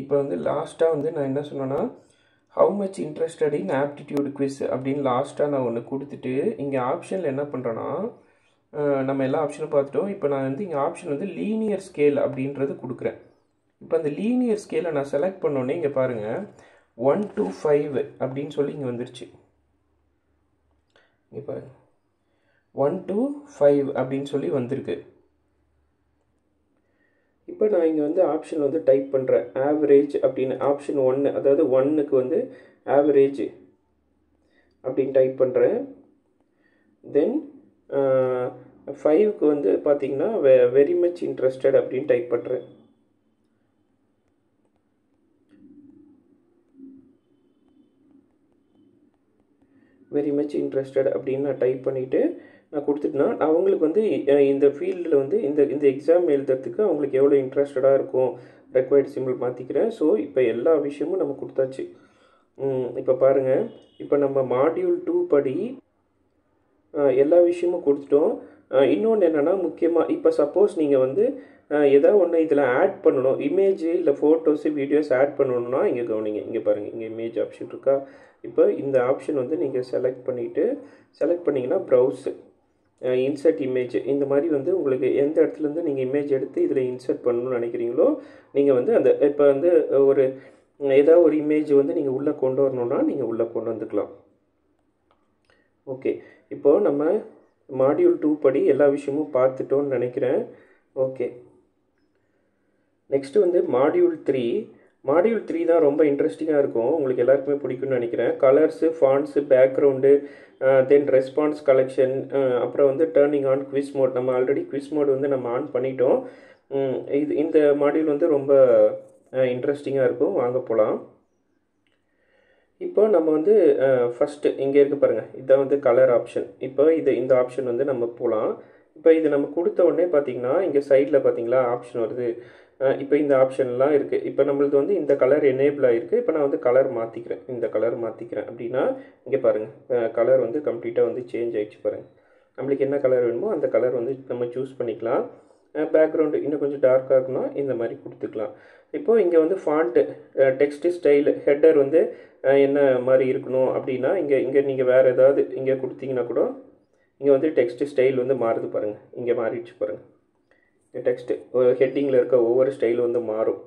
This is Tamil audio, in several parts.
இப்போ வந்து லாஸ்ட்டாக வந்து நான் என்ன சொன்னேன்னா how much interested in aptitude quiz அப்படின்னு லாஸ்ட்டாக நான் ஒன்று கொடுத்துட்டு இங்கே ஆப்ஷனில் என்ன பண்ணுறேன்னா நம்ம எல்லா ஆப்ஷனும் பார்த்துட்டோம். இப்போ நான் வந்து இங்கே ஆப்ஷன் வந்து லீனியர் ஸ்கேல் அப்படின்றது கொடுக்குறேன். இப்போ அந்த லீனியர் ஸ்கேலை நான் செலக்ட் பண்ணோன்னே இங்கே பாருங்கள் 1 to 5 அப்படின்னு சொல்லி இங்கே வந்துருச்சு. இங்கே பாருங்கள் 1 to 5 அப்படின்னு சொல்லி வந்திருக்கு. இப்போ நான் இங்கே வந்து ஆப்ஷன் வந்து டைப் பண்ணுறேன் ஆவரேஜ் அப்படின்னு. ஆப்ஷன் 1 அதாவது 1க்கு வந்து ஆவரேஜ் அப்படின்னு டைப் பண்ணுறேன். தென் 5க்கு வந்து பார்த்திங்கன்னா வெரி மச் இன்ட்ரெஸ்டட் அப்படின்னு டைப் பண்ணுறேன். வெரி மச் இன்ட்ரெஸ்டட் அப்படின்னு நான் டைப் பண்ணிவிட்டு நான் கொடுத்துட்டேன்னா அவங்களுக்கு வந்து இந்த ஃபீல்டில் வந்து இந்த எக்ஸாம் எழுதுறதுக்கு அவங்களுக்கு எவ்வளோ இன்ட்ரெஸ்டடாக இருக்கும் ரெக்வயர்ட் சிம்பிள் மாற்றிக்கிறேன். ஸோ இப்போ எல்லா விஷயமும் நம்ம கொடுத்தாச்சு. இப்போ பாருங்கள், இப்போ நம்ம மாடியூல் 2 படி எல்லா விஷயமும் கொடுத்துட்டோம். இன்னொன்று என்னென்னா முக்கியமாக இப்போ சப்போஸ் நீங்கள் வந்து ஏதாவது ஒன்று இதில் ஆட் பண்ணணும், இமேஜ் இல்லை ஃபோட்டோஸு வீடியோஸ் ஆட் பண்ணணுன்னா இங்கே கவனிங்க. இங்கே பாருங்கள், இங்கே இமேஜ் ஆப்ஷன் இருக்கா. இப்போ இந்த ஆப்ஷன் வந்து நீங்கள் செலக்ட் பண்ணிங்கன்னா ப்ரௌஸ் இன்சர்ட் இமேஜ் இந்த மாதிரி வந்து உங்களுக்கு எந்த இடத்துலேருந்து நீங்கள் இமேஜ் எடுத்து இதில் இன்சர்ட் பண்ணணும்னு நினைக்கிறீங்களோ நீங்கள் வந்து அந்த இப்போ வந்து ஒரு ஏதாவது ஒரு இமேஜ் வந்து நீங்கள் உள்ளே கொண்டு வரணுன்னா நீங்கள் உள்ளே கொண்டு வந்துக்கலாம். ஓகே, இப்போது நம்ம மாடியூல் 2 படி எல்லா விஷயமும் பார்த்துட்டோன்னு நினைக்கிறேன். ஓகே, நெக்ஸ்ட்டு வந்து மாடியூல் 3 தான் ரொம்ப இன்ட்ரெஸ்டிங்காக இருக்கும், உங்களுக்கு எல்லாருக்குமே பிடிக்கும்னு நினைக்கிறேன். கலர்ஸு, ஃபாண்ட்ஸு, பேக்ரவுண்டு, தென் ரெஸ்பான்ஸ் கலெக்ஷன், அப்புறம் வந்து டேர்னிங் ஆன் குவிஸ் மோட். நம்ம ஆல்ரெடி குவிஸ் மோட் வந்து நம்ம ஆன் பண்ணிட்டோம். இந்த மாடியூல் வந்து ரொம்ப இன்ட்ரெஸ்டிங்காக இருக்கும். வாங்க போகலாம். இப்போ நம்ம வந்து ஃபஸ்ட்டு இங்கே இருக்க பாருங்கள், இதான் வந்து கலர் ஆப்ஷன். இப்போ இந்த ஆப்ஷன் வந்து நம்ம போகலாம். இப்போ இது நம்ம கொடுத்த உடனே பார்த்திங்கன்னா இங்கே சைடில் பார்த்திங்களா ஆப்ஷன் வருது. இப்போ இந்த ஆப்ஷன்லாம் இருக்குது. இப்போ நம்மளுக்கு வந்து இந்த கலர் எனேபிள் ஆகிருக்கு. இப்போ நான் வந்து கலர் மாற்றிக்கிறேன், இந்த கலர் மாற்றிக்கிறேன் அப்படின்னா இங்கே பாருங்கள் கலர் வந்து கம்ப்ளீட்டாக வந்து சேஞ்ச் ஆகிடுச்சு. பாருங்கள், நம்மளுக்கு என்ன கலர் வேணுமோ அந்த கலர் வந்து நம்ம சூஸ் பண்ணிக்கலாம். பேக்ரவுண்டு இன்னும் கொஞ்சம் டார்க்காக இருக்குன்னா இந்த மாதிரி கொடுத்துக்கலாம். இப்போது இங்கே வந்து ஃபாண்ட்டு, டெக்ஸ்ட் ஸ்டைலு, ஹெட்டர் வந்து என்ன மாதிரி இருக்கணும் அப்படின்னா இங்கே நீங்கள் வேறு ஏதாவது இங்கே கொடுத்தீங்கன்னா கூட இங்கே வந்து டெக்ஸ்ட் ஸ்டைல் வந்து மாறுது பாருங்கள். இங்கே மாறிடுச்சு பாருங்கள். இந்த டெக்ஸ்ட்டு ஹெட்டிங்கில் இருக்க ஒவ்வொரு ஸ்டைல் வந்து மாறும்.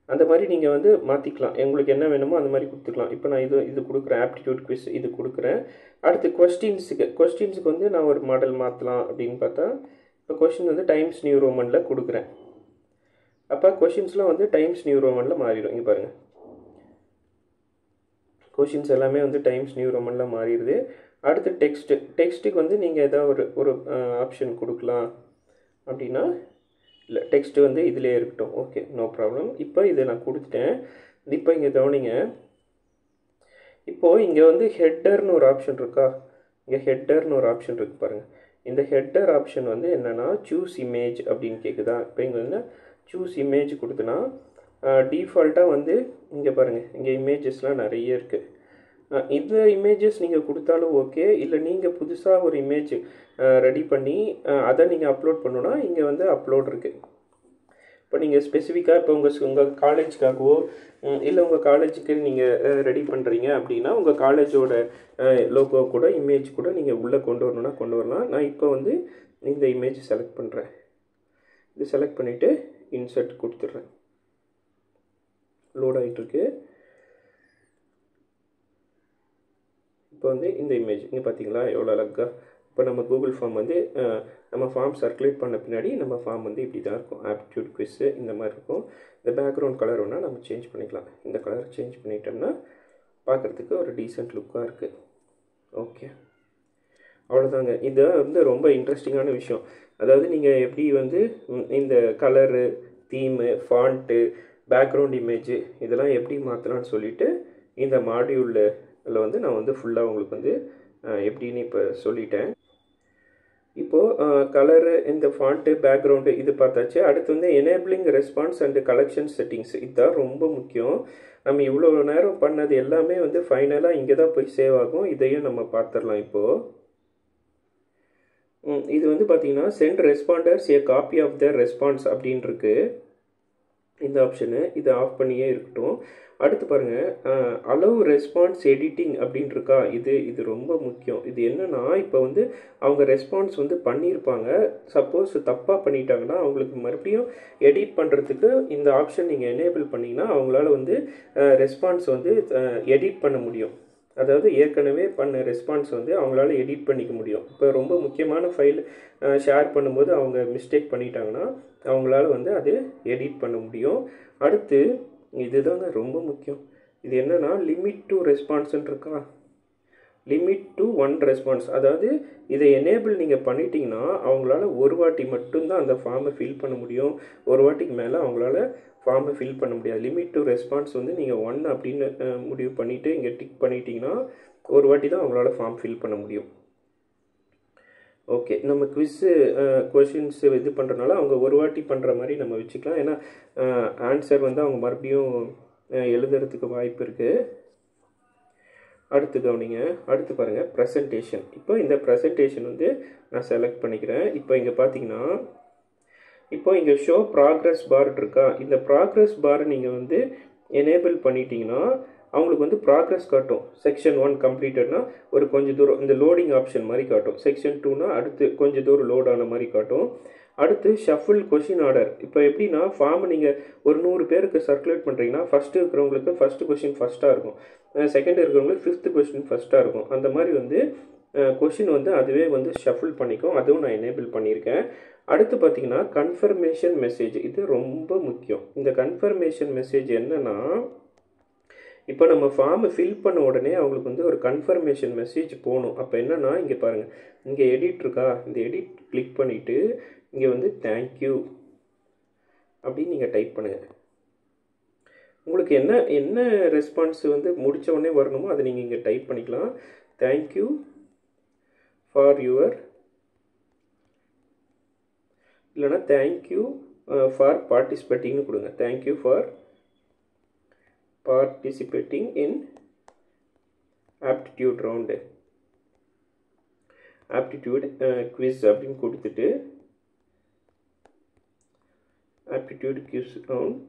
அந்த மாதிரி நீங்கள் வந்து மாற்றிக்கலாம், உங்களுக்கு என்ன வேணுமோ அந்த மாதிரி கொடுத்துக்கலாம். இப்போ நான் இது கொடுக்குறேன், ஆப்டிடியூட் குவிஸ் இது கொடுக்குறேன். அடுத்து கொஸ்டின்ஸுக்கு வந்து நான் ஒரு மாடல் மாற்றலாம் அப்படின்னு பார்த்தா இப்போ கொஸ்டின் வந்து டைம்ஸ் நியூ ரோமனில் கொடுக்குறேன். அப்போ கொஷின்ஸ்லாம் வந்து டைம்ஸ் நியூ ரோமனில் மாறிடும். இங்கே பாருங்கள், கொஷின்ஸ் எல்லாமே வந்து டைம்ஸ் நியூ ரோமனில் மாறிடுது. அடுத்து டெக்ஸ்ட்டுக்கு வந்து நீங்கள் ஏதாவது ஒரு ஆப்ஷன் கொடுக்கலாம் அப்படின்னா இல்லை, டெக்ஸ்ட்டு வந்து இதிலே இருக்கட்டும். Okay, no problem. இப்போ இதை நான் கொடுத்துட்டேன். இப்போ இங்கே கவனிங்க, இப்போது இங்கே வந்து ஹெட்டர்னு ஒரு ஆப்ஷன் இருக்கா. இங்கே ஹெட்டர்னு ஒரு ஆப்ஷன் இருக்குது பாருங்கள். இந்த ஹெட்டர் ஆப்ஷன் வந்து என்னென்னா சூஸ் இமேஜ் அப்படின்னு கேட்குதா. இப்போ இங்கே வந்து சூஸ் இமேஜ் கொடுத்தனா டிஃபால்ட்டாக வந்து இங்கே பாருங்கள், இங்கே இமேஜஸ்லாம் நிறைய இருக்குது. இந்த இமேஜஸ் நீங்கள் கொடுத்தாலும் ஓகே, இல்லை நீங்கள் புதுசாக ஒரு இமேஜ் ரெடி பண்ணி அதை நீங்கள் அப்லோட் பண்ணணுன்னா இங்கே வந்து அப்லோட் இருக்குது. இப்போ நீங்கள் ஸ்பெசிஃபிக்காக இப்போ உங்கள் காலேஜுக்காகவோ இல்லை உங்கள் காலேஜுக்கு நீங்கள் ரெடி பண்ணுறீங்க அப்படின்னா உங்கள் காலேஜோட லோகோ கூட இமேஜ் கூட நீங்கள் உள்ளே கொண்டு வரணுன்னா கொண்டு வரலாம். நான் இப்போ வந்து இந்த இமேஜ் செலக்ட் பண்ணுறேன். இது செலக்ட் பண்ணிவிட்டு இன்சர்ட் கொடுத்துட்றேன். லோட் ஆகிட்டுருக்கு. இப்போ வந்து இந்த இமேஜ் இங்கே பார்த்தீங்களா எவ்வளோ அழகாக. இப்போ நம்ம கூகுள் ஃபார்ம் வந்து நம்ம ஃபார்ம் சர்க்குலேட் பண்ண பின்னாடி நம்ம ஃபார்ம் வந்து இப்படி தான் இருக்கும். ஆப்டிடியூட் குவிஸ்ஸு இந்த மாதிரி இருக்கும். இந்த பேக்ரவுண்ட் கலர் வேணால் நம்ம சேஞ்ச் பண்ணிக்கலாம். இந்த கலர் சேஞ்ச் பண்ணிட்டோம்னா பார்க்குறதுக்கு ஒரு டீசென்ட் லுக்காக இருக்குது. ஓகே, அவ்வளோதாங்க. இது வந்து ரொம்ப இன்ட்ரெஸ்டிங்கான விஷயம். அதாவது நீங்கள் எப்படி வந்து இந்த colour, theme, font, background image இதெல்லாம் எப்படி மாற்றலான்னு சொல்லிவிட்டு இந்த மாடியூலில் வந்து நான் வந்து ஃபுல்லாக உங்களுக்கு வந்து எப்படின்னு இப்போ சொல்லிட்டேன். இப்போது கலரு, இந்த ஃபாண்ட்டு, பேக்ரவுண்டு இது பார்த்தாச்சு. அடுத்து வந்து enabling response and collection settings, இதுதான் ரொம்ப முக்கியம். நம்ம இவ்வளோ நேரம் பண்ணது எல்லாமே வந்து ஃபைனலாக இங்கே தான் போய் சேவ் ஆகும். இதையும் நம்ம பார்த்துடலாம். இப்போது இது வந்து பார்த்திங்கன்னா send respondents a copy of the response அப்படின்னு இருக்கு. இந்த ஆப்ஷனு இது ஆஃப் பண்ணியே இருக்கட்டும். அடுத்து பாருங்கள், அலோவ் ரெஸ்பான்ஸ் எடிட்டிங் அப்படின்னு இருக்கா, இது ரொம்ப முக்கியம். இது என்னென்னா, இப்போ வந்து அவங்க ரெஸ்பான்ஸ் வந்து பண்ணியிருப்பாங்க, சப்போஸ் தப்பாக பண்ணிட்டாங்கன்னா அவங்களுக்கு மறுபடியும் எடிட் பண்ணுறதுக்கு இந்த ஆப்ஷன் நீங்கள் எனேபிள் பண்ணிங்கன்னா அவங்களால வந்து ரெஸ்பான்ஸ் வந்து எடிட் பண்ண முடியும். அதாவது ஏற்கனவே பண்ண ரெஸ்பான்ஸ் வந்து அவங்களால எடிட் பண்ணிக்க முடியும். இப்போ ரொம்ப முக்கியமான ஃபைல் ஷேர் பண்ணும்போது அவங்க மிஸ்டேக் பண்ணிட்டாங்கன்னா அவங்களால வந்து அது எடிட் பண்ண முடியும். அடுத்து இதுதாங்க ரொம்ப முக்கியம். இது என்னென்னா லிமிட் டு ரெஸ்பான்ஸ்ன்னு இருக்கா, லிமிட் டு 1 ரெஸ்பான்ஸ். அதாவது இதை எனேபிள் நீங்கள் பண்ணிட்டீங்கன்னா அவங்களால ஒரு வாட்டி மட்டும்தான் அந்த ஃபார்மை ஃபில் பண்ண முடியும். ஒரு வாட்டிக்கு மேலே அவங்களால ஃபார்மை ஃபில் பண்ண முடியாது. லிமிட் டு ரெஸ்பான்ஸ் வந்து நீங்கள் 1 அப்படின்னு முடிவு பண்ணிவிட்டு இங்கே டிக் பண்ணிட்டீங்கன்னா ஒரு வாட்டி தான் அவங்களால ஃபார்ம் ஃபில் பண்ண முடியும். ஓகே, நம்ம குவிஸ்ஸு கொஷின்ஸ் இது பண்ணுறதுனால அவங்க ஒரு வாட்டி பண்ணுற மாதிரி நம்ம வச்சுக்கலாம். ஏன்னா ஆன்சர் வந்து அவங்க மறுபடியும் எழுதுறதுக்கு வாய்ப்பு இருக்குது. அடுத்து கவனிங்க, அடுத்து பாருங்கள் ப்ரெசன்டேஷன். இப்போ இந்த ப்ரெசன்டேஷன் வந்து நான் செலக்ட் பண்ணிக்கிறேன். இப்போ இங்கே பார்த்தீங்கன்னா இப்போ இங்கே ஷோ ப்ராக்ரஸ் பார் இருக்கா, இந்த ப்ராக்ரஸ் பாரை நீங்கள் வந்து எனேபிள் பண்ணிட்டீங்கன்னா அவங்களுக்கு வந்து ப்ராக்ரஸ் காட்டும். செக்ஷன் 1 கம்ப்ளீட்டட்னா ஒரு கொஞ்சம் தூரம் இந்த லோடிங் ஆப்ஷன் மாதிரி காட்டும். செக்ஷன் 2னா அடுத்து கொஞ்சம் தூரம் லோட் ஆன மாதிரி காட்டும். அடுத்து ஷஃபிள் கொஷின் ஆர்டர். இப்போ எப்படின்னா ஃபார்மை நீங்கள் ஒரு 100 பேருக்கு சர்க்குலேட் பண்ணுறீங்கன்னா ஃபஸ்ட்டு இருக்கிறவங்களுக்கு ஃபஸ்ட்டு கொஷின் ஃபஸ்ட்டாக இருக்கும், செகண்ட் இருக்கிறவங்களுக்கு 5th கொஷின் ஃபஸ்ட்டாக இருக்கும். அந்த மாதிரி வந்து கொஷின் வந்து அதுவே வந்து ஷஃபிள் பண்ணிக்கும். அதுவும் நான் எனேபிள் பண்ணியிருக்கேன். அடுத்து பார்த்தீங்கன்னா கன்ஃபர்மேஷன் மெசேஜ். இது ரொம்ப முக்கியம். இந்த கன்ஃபர்மேஷன் மெசேஜ் என்னென்னா, இப்போ நம்ம ஃபார்மை ஃபில் பண்ண உடனே அவங்களுக்கு வந்து ஒரு கன்ஃபர்மேஷன் மெசேஜ் போகணும். அப்போ என்னென்னா இங்கே பாருங்கள், இங்கே எடிட் இருக்கா, இந்த எடிட் கிளிக் பண்ணிவிட்டு இங்கே வந்து தேங்க்யூ அப்படின்னு நீங்கள் டைப் பண்ணுங்கள். உங்களுக்கு என்ன ரெஸ்பான்ஸ் வந்து முடித்த உடனே வரணுமோ அதை நீங்கள் இங்கே டைப் பண்ணிக்கலாம். தேங்க்யூ ஃபார் யுவர், இல்லைனா தேங்க்யூ ஃபார் பார்ட்டிசிபேட்டிங்னு கொடுங்க. Thank you for participating in aptitude round, aptitude quiz அப்படின்னு கொடுத்துட்டு aptitude quiz round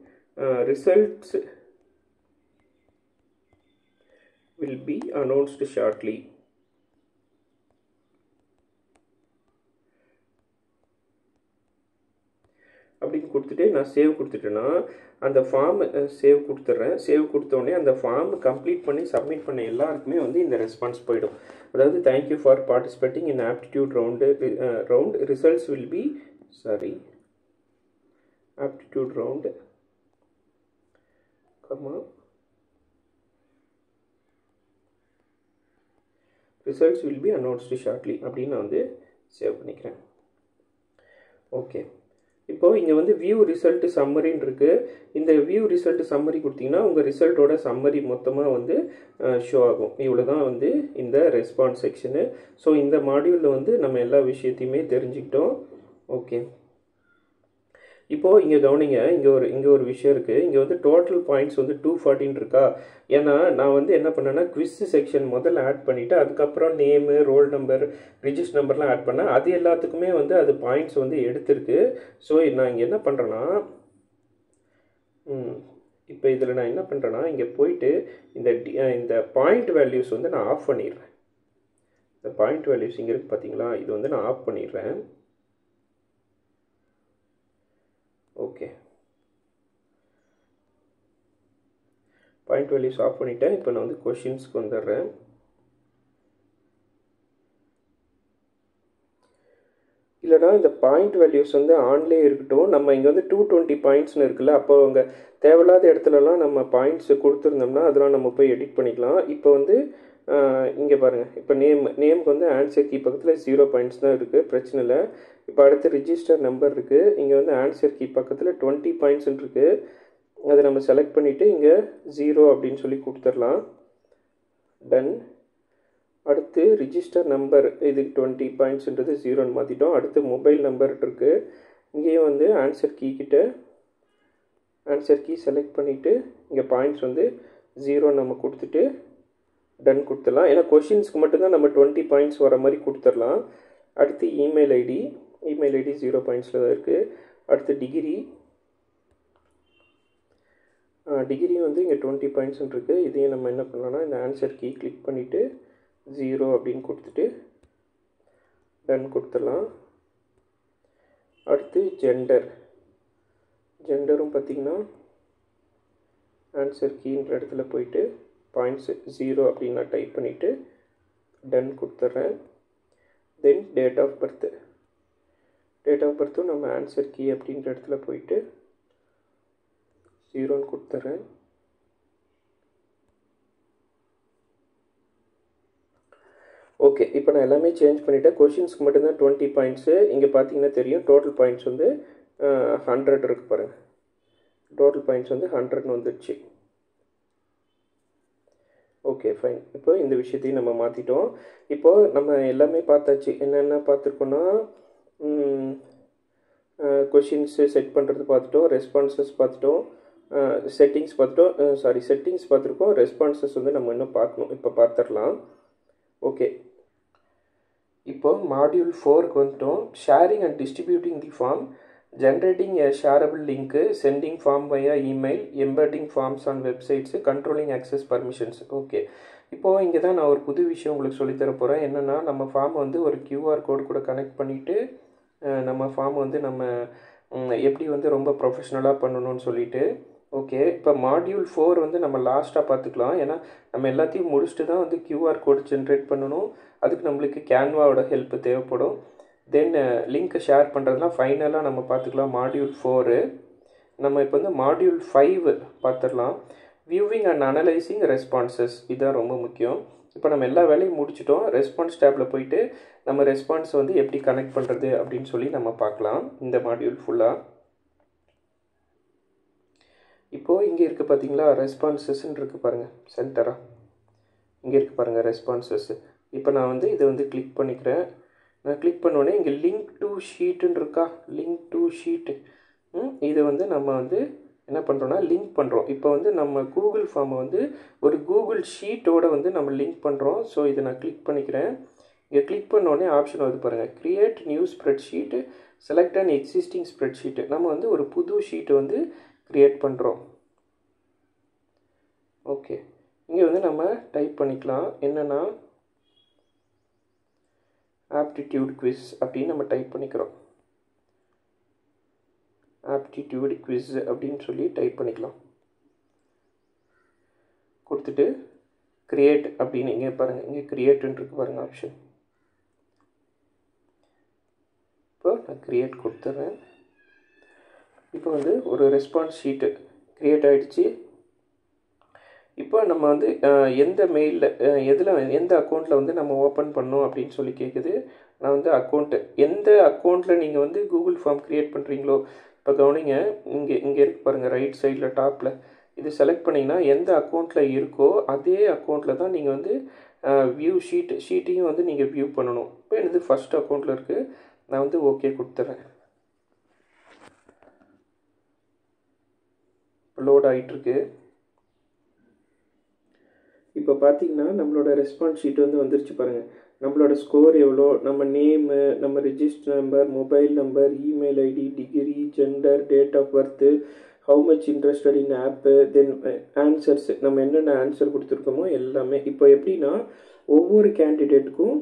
results will be announced shortly அப்படின்னு கொடுத்துட்டு நான் சேவ் கொடுத்துட்டேன்னா அந்த ஃபார்ம் சேவ் கொடுத்துட்றேன். சேவ் கொடுத்தோடனே அந்த ஃபார்ம் கம்ப்ளீட் பண்ணி சப்மிட் பண்ண எல்லாருக்குமே வந்து இந்த ரெஸ்பான்ஸ் போயிடும். அதாவது thank you for participating in aptitude round results will be aptitude round results will be announced shortly அப்படின்னு நான் வந்து சேவ் பண்ணிக்கிறேன். ஓகே, இப்போது இங்கே வந்து வியூ ரிசல்ட் சம்மரின்னு இருக்குது. இந்த வியூ ரிசல்ட் சம்மரி கொடுத்தீங்கன்னா உங்கள் ரிசல்ட்டோட சம்மரி மொத்தமாக வந்து ஷோ ஆகும். இவ்வளோ தான் வந்து இந்த ரெஸ்பான்ஸ் செக்ஷனு. ஸோ இந்த மாடியூலில் வந்து நம்ம எல்லா விஷயத்தையுமே தெரிஞ்சுக்கிட்டோம். ஓகே, இப்போது இங்கே கவனிங்க, இங்கே ஒரு விஷயம் இருக்குது. இங்கே வந்து டோட்டல் பாயிண்ட்ஸ் வந்து 214 இருக்கா. ஏன்னா நான் வந்து என்ன பண்ணேன்னா குவிஸ் செக்ஷன் முதல்ல ஆட் பண்ணிவிட்டு அதுக்கப்புறம் நேமு, ரோல் நம்பர், ரிஜிஸ்டர் நம்பர்லாம் ஆட் பண்ணேன். அது எல்லாத்துக்குமே வந்து அது பாயிண்ட்ஸ் வந்து எடுத்திருக்கு. ஸோ நான் இங்கே என்ன பண்ணுறேன்னா இப்போ இதில் நான் என்ன பண்ணுறேன்னா இங்கே போயிட்டு இந்த பாயிண்ட் வேல்யூஸ் வந்து நான் ஆஃப் பண்ணிடுறேன். இந்த பாயிண்ட் வேல்யூஸ் இங்கே இருக்குது பார்த்தீங்களா, இது வந்து நான் ஆஃப் பண்ணிடுறேன். ஓகே, பாயிண்ட் வேல்யூஸ் ஆஃப் பண்ணிட்டேன். இப்போ நான் வந்து கொஷின்ஸ்க்கு வந்துடுறேன். இல்லைனா இந்த பாயிண்ட் வேல்யூஸ் வந்து ஆன்லேயே இருக்கட்டும். நம்ம இங்கே வந்து 220 பாயிண்ட்ஸ்னு இருக்குல்ல, அப்போ அவங்க தேவையில்லாத இடத்துலலாம் நம்ம பாயிண்ட்ஸு கொடுத்துருந்தோம்னா அதெல்லாம் நம்ம போய் எடிட் பண்ணிக்கலாம். இப்போ வந்து இங்கே பாருங்கள், இப்போ நேமுக்கு வந்து ஆன்சர் கீ பக்கத்தில் 0 பாயிண்ட்ஸ் தான் இருக்குது, பிரச்சனை இல்லை. இப்போ அடுத்து ரிஜிஸ்டர் நம்பர் இருக்குது. இங்கே வந்து ஆன்சர் கீ பக்கத்தில் 20 பாயிண்ட்ஸ்ன்னு இருக்குது. அதை நம்ம செலக்ட் பண்ணிவிட்டு இங்கே 0 அப்படின்னு சொல்லி கொடுத்துடலாம். டன். அடுத்து ரிஜிஸ்டர் நம்பர், இதுக்கு 20 பாயிண்ட்ஸ்ன்றது 0ன்னு மாற்றிட்டோம். அடுத்து மொபைல் நம்பர் இருக்குது. இங்கேயும் வந்து ஆன்சர் கீ கிட்ட ஆன்சர் கீ செலக்ட் பண்ணிவிட்டு இங்கே பாயிண்ட்ஸ் வந்து 0 நம்ம கொடுத்துட்டு டன் கொடுத்துடலாம். ஏன்னா கொஷின்ஸ்க்கு மட்டும்தான் நம்ம 20 பாயிண்ட்ஸ் வர மாதிரி கொடுத்துடலாம். அடுத்து இமெயில் ஐடி 0 பாயிண்ட்ஸில் தான் இருக்குது. அடுத்து டிகிரி டிகிரி வந்து இங்கே 20 பாயிண்ட்ஸ் இருக்குது. இதையும் நம்ம என்ன பண்ணலாம்னா இந்த ஆன்சர் கீ கிளிக் பண்ணிவிட்டு 0 அப்படின்னு கொடுத்துட்டு டன் கொடுத்துடலாம். அடுத்து ஜெண்டரும் பார்த்திங்கன்னா ஆன்சர் கீன்ற இடத்துல போயிட்டு பாயிண்ட்ஸ் 0 அப்படின்னு நான் டைப் பண்ணிவிட்டு டன் கொடுத்துட்றேன். தென் டேட் ஆஃப் பர்த்தும் நம்ம ஆன்சர் கீ அப்படின்ற இடத்துல போயிட்டு 0ன்னு கொடுத்துட்றேன். ஓகே, இப்போ நான் எல்லாமே சேஞ்ச் பண்ணிவிட்டேன். கொஷின்ஸ்க்கு மட்டும்தான் 20 பாயிண்ட்ஸு. இங்கே பார்த்தீங்கன்னா தெரியும் டோட்டல் பாயிண்ட்ஸ் வந்து 100 இருக்குது பாருங்கள். டோட்டல் பாயிண்ட்ஸ் வந்து 100ன்னு வந்துடுச்சு. Okay fine. இப்போ இந்த விஷயத்தையும் நம்ம மாற்றிட்டோம். இப்போது நம்ம எல்லாமே பார்த்தாச்சு. என்னென்ன பார்த்துருக்கோன்னா கொஷின்ஸு செட் பண்ணுறது பார்த்துட்டோம், ரெஸ்பான்சஸ் பார்த்துட்டோம், செட்டிங்ஸ் பார்த்துருக்கோம். ரெஸ்பான்சஸ் வந்து நம்ம இன்னும் பார்க்கணும். இப்போ பார்த்துடலாம். ஓகே, இப்போ மாடியூல் 4க்கு வந்துட்டோம். Sharing and distributing the form, generating a shareable லிங்க்கு, sending form via email, embedding forms on websites, controlling access permissions. Okay, இப்போது இங்கே தான் நான் ஒரு புது விஷயம் உங்களுக்கு சொல்லித்தர போகிறேன். என்னென்னா நம்ம ஃபார்ம் வந்து ஒரு QR கோட் கூட கனெக்ட் பண்ணிவிட்டு நம்ம ஃபார்ம் வந்து நம்ம எப்படி வந்து ரொம்ப ப்ரொஃபஷ்னலாக பண்ணணும்னு சொல்லிட்டு. ஓகே, இப்போ மாடியூல் 4 வந்து நம்ம லாஸ்ட்டாக பார்த்துக்கலாம். ஏன்னா நம்ம எல்லாத்தையும் முடிச்சுட்டு தான் வந்து QR கோட் ஜென்ரேட் பண்ணணும். அதுக்கு நம்மளுக்கு கேன்வாவோட ஹெல்ப் தேவைப்படும். தென் லிங்க்கை ஷேர் பண்ணுறதுலாம் ஃபைனலாக நம்ம பார்த்துக்கலாம் மாடியூல் 4. நம்ம இப்போ வந்து மாடியூல் 5 பார்த்துடலாம். வியூவிங் அண்ட் அனலைசிங் ரெஸ்பான்சஸ், இதுதான் ரொம்ப முக்கியம். இப்போ நம்ம எல்லா வேலையும் முடிச்சிட்டோம். ரெஸ்பான்ஸ் டேப்பில் போயிட்டு நம்ம ரெஸ்பான்ஸ் வந்து எப்படி கனெக்ட் பண்ணுறது அப்படின்னு சொல்லி நம்ம பார்க்கலாம் இந்த மாடியூல் ஃபுல்லாக. இப்போது இங்கே இருக்குது பார்த்தீங்களா, ரெஸ்பான்சஸ்ன்னு இருக்குது பாருங்கள் சென்டராக. இங்கே இருக்குது பாருங்கள் ரெஸ்பான்சஸ். இப்போ நான் வந்து இதை வந்து கிளிக் பண்ணிக்கிறேன். நான் கிளிக் பண்ணோடனே இங்கே லிங்க் டு ஷீட்டுன்னு இருக்கா, லிங்க் டு ஷீட்டு. இதை வந்து நம்ம வந்து என்ன பண்ணுறோன்னா லிங்க் பண்ணுறோம். இப்போ வந்து நம்ம கூகுள் ஃபார்மை வந்து ஒரு கூகுள் ஷீட்டோடு வந்து நம்ம லிங்க் பண்ணுறோம். ஸோ இதை நான் கிளிக் பண்ணிக்கிறேன். இங்கே கிளிக் பண்ணோடனே ஆப்ஷன் வந்து பாருங்கள், create new spreadsheet, select and existing spreadsheet. நம்ம வந்து ஒரு புது ஷீட்டை வந்து கிரியேட் பண்ணுறோம். ஓகே, இங்கே வந்து நம்ம டைப் பண்ணிக்கலாம். என்னென்னா ஆப்டிடியூட் குவிஸ் அப்படின்னு நம்ம டைப் பண்ணிக்கிறோம். ஆப்டிடியூட் குவிஸ் அப்படின்னு சொல்லி டைப் பண்ணிக்கலாம். கொடுத்துட்டு கிரியேட் அப்படின்னு இங்கே பாருங்கள், இங்கே கிரியேட்டுன்னு இருக்கு பாருங்கள் ஆப்ஷன். இப்போ நான் கிரியேட் கொடுத்துட்றேன். இப்போ வந்து ஒரு ரெஸ்பான்ஸ் ஷீட்டு கிரியேட் ஆகிடுச்சு. இப்போ நம்ம வந்து எந்த மெயிலில் எந்த அக்கௌண்ட்டில் வந்து நம்ம ஓப்பன் பண்ணோம் அப்படின்னு சொல்லி கேட்குது. நான் வந்து எந்த அக்கௌண்ட்டில் நீங்கள் வந்து கூகுள் ஃபார்ம் க்ரியேட் பண்ணுறீங்களோ, இப்போ கவனிங்க, இங்கே இருக்கு பாருங்கள் ரைட் சைடில் டாப்பில். இது செலக்ட் பண்ணிங்கன்னா எந்த அக்கௌண்ட்டில் இருக்கோ அதே அக்கௌண்ட்டில் தான் நீங்கள் வந்து வியூ ஷீட்டையும் வந்து நீங்கள் வியூ பண்ணணும். இப்போ எனது ஃபஸ்ட் அக்கௌண்ட்டில் இருக்குது. நான் வந்து ஓகே கொடுத்துட்றேன். லோட் ஆகிட்டுருக்கு. இப்போ பார்த்தீங்கன்னா நம்மளோட ரெஸ்பான்ஸ் ஷீட் வந்து வந்துருச்சு பாருங்கள். நம்மளோட ஸ்கோர் எவ்வளோ, நம்ம நேமு, நம்ம register number, mobile number, email ID, degree, gender, date of birth, how much interested in app, then answers, நம்ம என்னென்ன ஆன்சர் கொடுத்துருக்கோமோ எல்லாமே. இப்போ எப்படின்னா ஒவ்வொரு கேண்டிடேட்டுக்கும்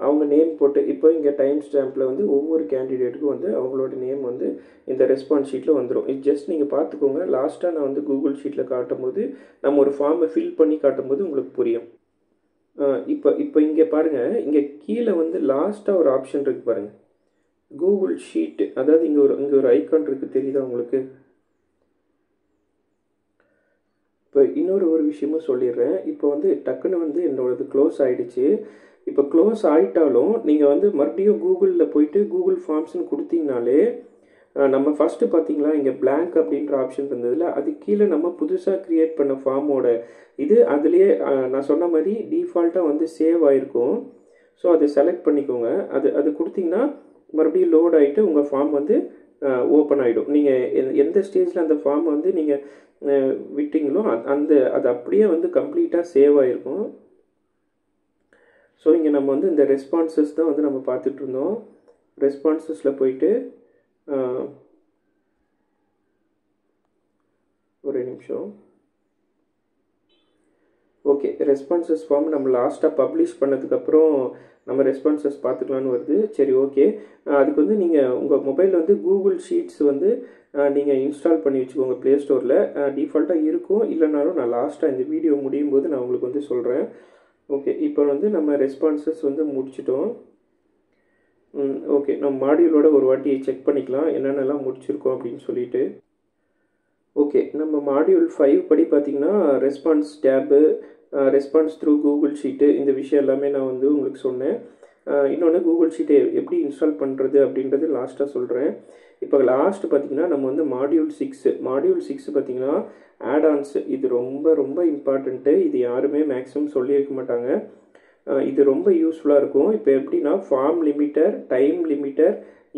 அவங்க நேம் போட்டு, இப்போ இங்கே டைம் ஸ்டாம்பில் வந்து ஒவ்வொரு கேண்டிடேட்டுக்கும் வந்து அவங்களோட நேம் வந்து இந்த ரெஸ்பான்ஸ் ஷீட்டில் வந்துடும். இது ஜஸ்ட் நீங்கள் பார்த்துக்கோங்க. லாஸ்ட்டாக நான் வந்து கூகுள் ஷீட்டில் காட்டும் போது நம்ம ஒரு ஃபார்மை ஃபில் பண்ணி காட்டும் போது உங்களுக்கு புரியும். இப்போ இங்கே பாருங்கள், இங்கே கீழே வந்து லாஸ்ட்டாக ஒரு ஆப்ஷன் இருக்குது பாருங்கள், கூகுள் ஷீட்டு. அதாவது இங்கே ஒரு ஐக்கான் இருக்குது, தெரியுதா உங்களுக்கு? இப்போ இன்னொரு விஷயமும் சொல்லிடுறேன். இப்போ வந்து டக்குன்னு வந்து என்னோடது க்ளோஸ் ஆகிடுச்சு. இப்போ க்ளோஸ் ஆகிட்டாலும் நீங்கள் வந்து மறுபடியும் கூகுளில் போயிட்டு கூகுள் ஃபார்ம்ஸ்னு கொடுத்தீங்கனாலே நம்ம ஃபஸ்ட்டு பார்த்தீங்களா இங்கே blank அப்படின்ற ஆப்ஷன் இருந்ததில்ல, அது கீழே நம்ம புதுசாக க்ரியேட் பண்ண ஃபார்மோட அதுலேயே நான் சொன்ன மாதிரி டிஃபால்ட்டாக வந்து சேவ் ஆகிருக்கும். ஸோ அதை செலக்ட் பண்ணிக்கோங்க. அது கொடுத்தீங்கன்னா மறுபடியும் லோட் ஆகிட்டு உங்கள் ஃபார்ம் வந்து ஓப்பன் ஆகிடும். நீங்கள் எந்த ஸ்டேஜில் அந்த ஃபார்ம் வந்து நீங்கள் விட்டீங்களோ அது அப்படியே வந்து கம்ப்ளீட்டாக சேவ் ஆகிருக்கும். ஸோ இங்கே நம்ம வந்து இந்த ரெஸ்பான்சஸ் தான் வந்து நம்ம பார்த்துட்டு இருந்தோம். ரெஸ்பான்சஸில் போயிட்டு ஒரே நிமிஷம். ஓகே, ரெஸ்பான்சஸ் ஃபார்ம் நம்ம லாஸ்ட்டாக பப்ளிஷ் பண்ணதுக்கப்புறம் நம்ம ரெஸ்பான்சஸ் பார்த்துக்கலான்னு வருது. சரி, ஓகே. அதுக்கு வந்து நீங்கள் உங்கள் மொபைலில் வந்து கூகுள் ஷீட்ஸ் வந்து நீங்கள் இன்ஸ்டால் பண்ணி வச்சுக்கோங்க ப்ளே ஸ்டோரில். டிஃபால்ட்டாக இருக்கும், இல்லைனாலும் நான் லாஸ்ட்டாக இந்த வீடியோ முடியும் போது நான் உங்களுக்கு வந்து சொல்கிறேன். ஓகே, இப்போ வந்து நம்ம ரெஸ்பான்சஸ் வந்து முடிச்சிட்டோம். ஓகே, நம்ம மாடியூலோட ஒரு வாட்டி செக் பண்ணிக்கலாம் என்னென்னலாம் முடிச்சிருக்கோம் அப்படின்னு சொல்லிட்டு. ஓகே, நம்ம மாடியூல் 5 படி பார்த்திங்கன்னா response tab, response through Google sheet, இந்த விஷயம் எல்லாமே நான் வந்து உங்களுக்கு சொன்னேன். இன்னொன்று கூகுள் ஷீட்டை எப்படி இன்ஸ்டால் பண்ணுறது அப்படின்றது லாஸ்ட்டாக சொல்கிறேன். இப்போ லாஸ்ட் பார்த்திங்கன்னா நம்ம வந்து மாடியூல் 6 பார்த்திங்கன்னா ஆட்-ஆன்ஸ். இது ரொம்ப ரொம்ப இம்பார்ட்டண்ட்டு. இது யாருமே மேக்ஸிமம் சொல்லியிருக்க மாட்டாங்க. இது ரொம்ப யூஸ்ஃபுல்லாக இருக்கும். இப்போ எப்படின்னா form limiter, time limiter,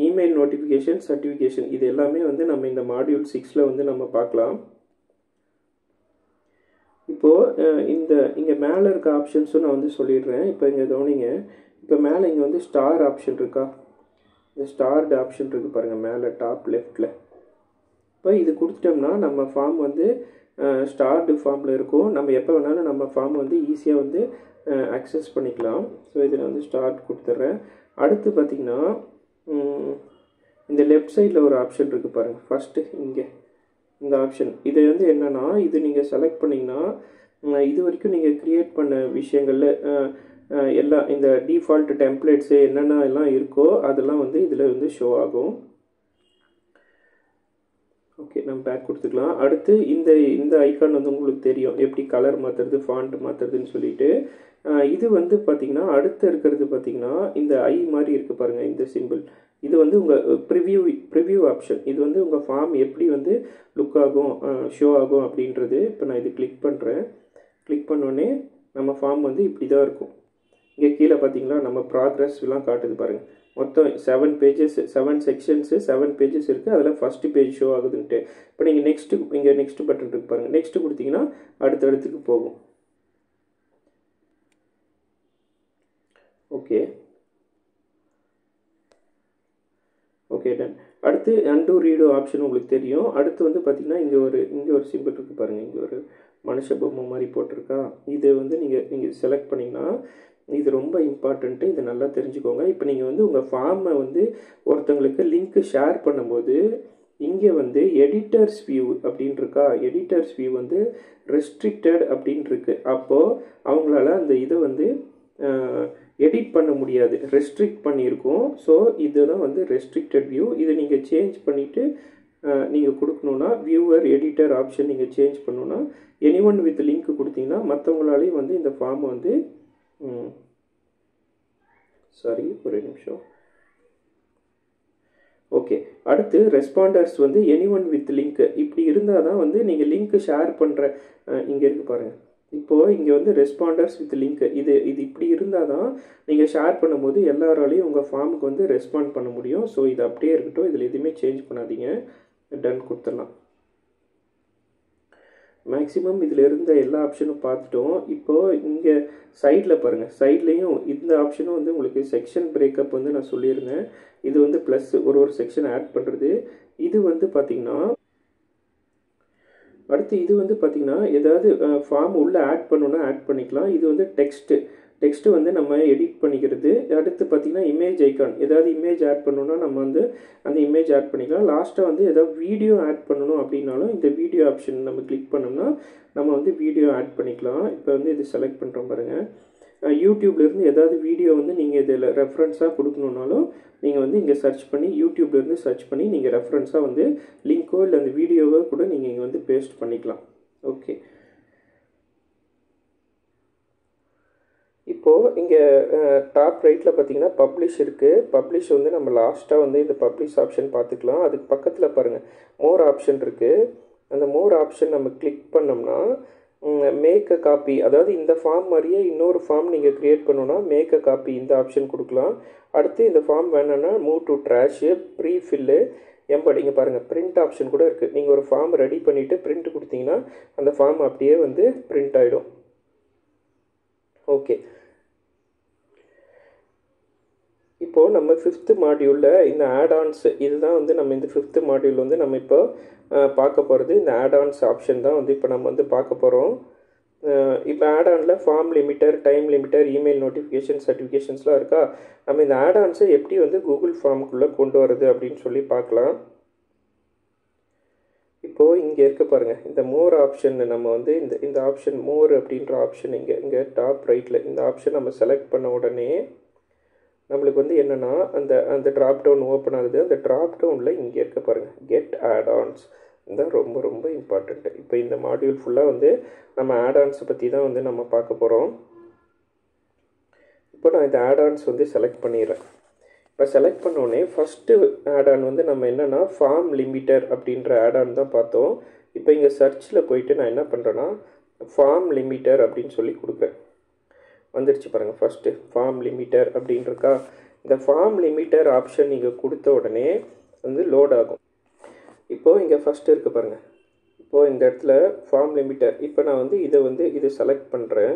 email notification, certification, இது எல்லாமே வந்து நம்ம இந்த மாடியூல் 6 வந்து நம்ம பார்க்கலாம். இப்போது இங்கே மேலே இருக்க ஆப்ஷன்ஸும் நான் வந்து சொல்லிடுறேன். இப்போ இங்கே கவனிங்க. இப்போ மேலே இங்கே வந்து ஸ்டார் ஆப்ஷன் இருக்கா, இந்த ஸ்டார்டு ஆப்ஷன் இருக்குது பாருங்கள் மேலே டாப் லெஃப்டில். இப்போ இது கொடுத்துட்டோம்னா நம்ம ஃபார்ம் வந்து ஸ்டார்டு ஃபார்மில் இருக்கும். நம்ம எப்போ வேணாலும் நம்ம ஃபார்ம் வந்து ஈஸியாக வந்து அக்சஸ் பண்ணிக்கலாம். ஸோ இதில் வந்து ஸ்டார்ட் கொடுத்துட்றேன். அடுத்து பார்த்திங்கன்னா இந்த லெஃப்ட் சைடில் ஒரு ஆப்ஷன் இருக்குது பாருங்கள், ஃபஸ்ட்டு இங்கே இந்த ஆப்ஷன். இது வந்து என்னென்னா, இது நீங்கள் செலக்ட் பண்ணிங்கன்னா இது வரைக்கும் நீங்கள் க்ரியேட் பண்ண விஷயங்களில் எல்லாம் இந்த டிஃபால்ட் டெம்ப்ளேட்ஸு என்னென்ன எல்லாம் இருக்கோ அதெல்லாம் வந்து இதில் வந்து ஷோ ஆகும். ஓகே, நம்ம பேக் கொடுத்துக்கலாம். அடுத்து இந்த ஐக்கான் வந்து உங்களுக்கு தெரியும் எப்படி கலர் மாற்றுறது, ஃபாண்ட் மாற்றுறதுன்னு சொல்லிட்டு. இது வந்து பார்த்திங்கன்னா அடுத்து இருக்கிறது பார்த்திங்கன்னா இந்த ஐ மாதிரி இருக்குது பாருங்கள், இந்த சிம்பிள். இது வந்து உங்கள் ப்ரிவ்யூ ஆப்ஷன். இது வந்து உங்கள் ஃபார்ம் எப்படி வந்து லுக் ஆகும், ஷோ ஆகும் அப்படின்றது. இப்போ நான் இது கிளிக் பண்ணுறேன். கிளிக் பண்ணோடனே நம்ம ஃபார்ம் வந்து இப்படி தான் இருக்கும். இங்கே கீழே பார்த்தீங்களா நம்ம ப்ராக்ரஸ்லாம் காட்டுது பாருங்கள். மொத்தம் 7 பேஜஸ், 7 செக்ஷன்ஸு, 7 பேஜஸ் இருக்குது. அதில் ஃபஸ்ட்டு பேஜ் ஷோ ஆகுதுன்ட்டு. இப்போ நீங்கள் இங்கே நெக்ஸ்ட்டு பட்டன் இருக்கு பாருங்கள். நெக்ஸ்ட்டு கொடுத்தீங்கன்னா அடுத்தடுத்துக்கு போகும். Okay done. அடுத்து அன்டூ ரீடோ ஆப்ஷன் உங்களுக்கு தெரியும். அடுத்து வந்து பார்த்திங்கன்னா இங்கே ஒரு சிம்பிள் இருக்குது பாருங்கள். இங்கே ஒரு மனுஷ பொம்மை மாதிரி போட்டிருக்கா. இது வந்து நீங்கள் செலக்ட் பண்ணிங்கன்னா இது ரொம்ப இம்பார்ட்டண்ட்டு. இது நல்லா தெரிஞ்சுக்கோங்க. இப்போ நீங்கள் வந்து உங்கள் ஃபார்மை வந்து ஒருத்தங்களுக்கு லிங்க்கு ஷேர் பண்ணும்போது இங்கே வந்து எடிட்டர்ஸ் வியூ அப்படின்னு இருக்கா. எடிட்டர்ஸ் வியூ வந்து ரெஸ்ட்ரிக்டட் அப்படின்னு இருக்கு. அப்போது அவங்களால அந்த இதை வந்து எடிட் பண்ண முடியாது, ரெஸ்ட்ரிக்ட் பண்ணியிருக்கோம். ஸோ இதுதான் வந்து ரெஸ்ட்ரிக்டட் வியூ. இதை நீங்கள் சேஞ்ச் பண்ணிவிட்டு நீங்கள் கொடுக்கணுன்னா வியூவர் எடிட்டர் ஆப்ஷன் நீங்கள் சேஞ்ச் பண்ணணுன்னா எனி1 வித் லிங்க் கொடுத்தீங்கன்னா மற்றவங்களாலையும் வந்து இந்த ஃபார்மை வந்து ஒரு நிமிஷம். ஓகே, அடுத்து ரெஸ்பாண்டர்ஸ் வந்து எனி1 வித் லிங்க் இப்படி இருந்தால் தான் வந்து நீங்கள் லிங்க்கு ஷேர் பண்ணுற இங்கே இருக்குது பாருங்கள். இப்போது இங்கே வந்து ரெஸ்பாண்டர்ஸ் வித் லிங்க் இது இப்படி இருந்தால் தான் நீங்கள் ஷேர் பண்ணும்போது எல்லாராலையும் உங்கள் ஃபார்முக்கு வந்து ரெஸ்பாண்ட் பண்ண முடியும். ஸோ இது அப்படியே இருக்கட்டும், இதில் எதுவுமே சேஞ்ச் பண்ணாதீங்க. டன் கொடுத்துடலாம். மேக்ஸிமம் இதில் இருந்த எல்லா ஆப்ஷனும் பார்த்துட்டோம். இப்போது இங்கே சைடில் பாருங்கள், சைட்லேயும் இந்த ஆப்ஷனும் வந்து உங்களுக்கு செக்ஷன் பிரேக்கப் வந்து நான் சொல்லியிருந்தேன். இது வந்து ப்ளஸ் ஒரு செக்ஷன் ஆட் பண்ணுறது. இது வந்து பார்த்திங்கன்னா அடுத்து இது வந்து பார்த்திங்கன்னா ஏதாவது ஃபார்ம் உள்ளே ஆட் பண்ணணுன்னா ஆட் பண்ணிக்கலாம். இது வந்து டெக்ஸ்ட்டு வந்து நம்ம எடிட் பண்ணிக்கிறது. அடுத்து பார்த்திங்கன்னா இமேஜ் ஐக்கான், ஏதாவது இமேஜ் ஆட் பண்ணணுன்னா நம்ம வந்து அந்த இமேஜ் ஆட் பண்ணிக்கலாம். லாஸ்ட்டாக வந்து ஏதாவது வீடியோ ஆட் பண்ணணும் அப்படின்னாலும் இந்த வீடியோ ஆப்ஷன் நம்ம கிளிக் பண்ணோம்னா நம்ம வந்து வீடியோ ஆட் பண்ணிக்கலாம். இப்போ வந்து இது செலக்ட் பண்ணுறோம் பாருங்கள். யூடியூப்லேருந்து ஏதாவது வீடியோ வந்து நீங்கள் இதில் ரெஃபரன்ஸாக கொடுக்கணுன்னாலும் நீங்கள் வந்து இங்கே சர்ச் பண்ணி யூடியூப்லேருந்து சர்ச் பண்ணி நீங்கள் ரெஃபரன்ஸாக வந்து லிங்க்கோ இல்லை அந்த வீடியோவோ கூட நீங்கள் இங்கே வந்து பேஸ்ட் பண்ணிக்கலாம். ஓகே, இப்போது இங்கே டாப் ரைட்டில் பார்த்தீங்கன்னா பப்ளிஷ் இருக்குது. பப்ளிஷ் வந்து நம்ம லாஸ்ட்டாக வந்து இந்த பப்ளிஷ் ஆப்ஷன் பார்த்துக்கலாம். அதுக்கு பக்கத்தில் பாருங்கள் மோர் ஆப்ஷன் இருக்குது. அந்த மோர் ஆப்ஷன் நம்ம கிளிக் பண்ணோம்னா மேக் அ காப்பி, அதாவது இந்த ஃபார்ம் மாதிரியே இன்னொரு ஃபார்ம் நீங்கள் க்ரியேட் பண்ணணுன்னா மேக் அ காப்பி இந்த ஆப்ஷன் கொடுக்கலாம். அடுத்து இந்த ஃபார்ம் வேணும்னா move to trash, pre fill, embed. இங்கே பாருங்கள் பிரிண்ட் ஆப்ஷன் கூட இருக்குது. நீங்கள் ஒரு ஃபார்ம் ரெடி பண்ணிவிட்டு பிரிண்ட் கொடுத்தீங்கன்னா அந்த ஃபார்ம் அப்படியே வந்து பிரிண்ட் ஆகிடும். ஓகே, இப்போது நம்ம 5th மாடியூலில் இந்த ஆட்-ஆன்ஸ் இதுதான் வந்து நம்ம இந்த 5th மாடியூல் வந்து நம்ம இப்போ பார்க்க போகிறது இந்த ஆட்-ஆன்ஸ் ஆப்ஷன் தான் வந்து இப்போ நம்ம வந்து பார்க்க போகிறோம். இப்போ ஆட்-ஆனில் form limiter, time limiter, email notification, சர்டிஃபிகேஷன்ஸ்லாம் இருக்கா. நம்ம இந்த ஆட்-ஆன்ஸை எப்படி வந்து கூகுள் ஃபார்முக்குள்ளே கொண்டு வரது அப்படின்னு சொல்லி பார்க்கலாம். இப்போது இங்கே இருக்க பாருங்கள், இந்த மோர் ஆப்ஷன் நம்ம வந்து இந்த ஆப்ஷன் மோர் அப்படின்ற ஆப்ஷன் இங்கே டாப் ரைட்டில் இந்த ஆப்ஷன் நம்ம செலக்ட் பண்ண உடனே நம்மளுக்கு வந்து என்னென்னா அந்த ட்ராப் டவுன் ஓப்பன் ஆகுது. அந்த ட்ராப் டவுனில் இங்கே இருக்க பாருங்கள் கெட் ஆட்-ஆன்ஸ் இதுதான் ரொம்ப ரொம்ப இம்பார்ட்டண்ட்டு. இப்போ இந்த மாடியூல் ஃபுல்லாக வந்து நம்ம ஆட்-ஆன்ஸை பற்றி தான் வந்து நம்ம பார்க்க போகிறோம். இப்போ நான் இந்த ஆட்-ஆன்ஸ் வந்து செலக்ட் பண்ணிடுறேன். இப்போ செலக்ட் பண்ணோடனே ஃபஸ்ட்டு ஆட்-ஆன் வந்து நம்ம என்னென்னா ஃபார்ம் லிமிட்டர் அப்படின்ற ஆட்-ஆன் தான் பார்த்தோம். இப்போ இங்கே சர்ச்சில் போயிட்டு நான் என்ன பண்ணுறேன்னா ஃபார்ம் லிமிட்டர் அப்படின்னு சொல்லி கொடுக்குறேன். வந்துடுச்சு பாருங்கள், ஃபஸ்ட்டு ஃபார்ம் லிமிட்டர் அப்படின்றக்கா. இந்த ஃபார்ம் லிமிட்டர் ஆப்ஷன் நீங்கள் கொடுத்த உடனே வந்து லோட் ஆகும். இப்போது இங்கே ஃபஸ்ட்டு இருக்குது பாருங்கள். இப்போது இந்த இடத்துல ஃபார்ம் லிமிட்டர் இப்போ நான் வந்து இதை செலக்ட் பண்ணுறேன்.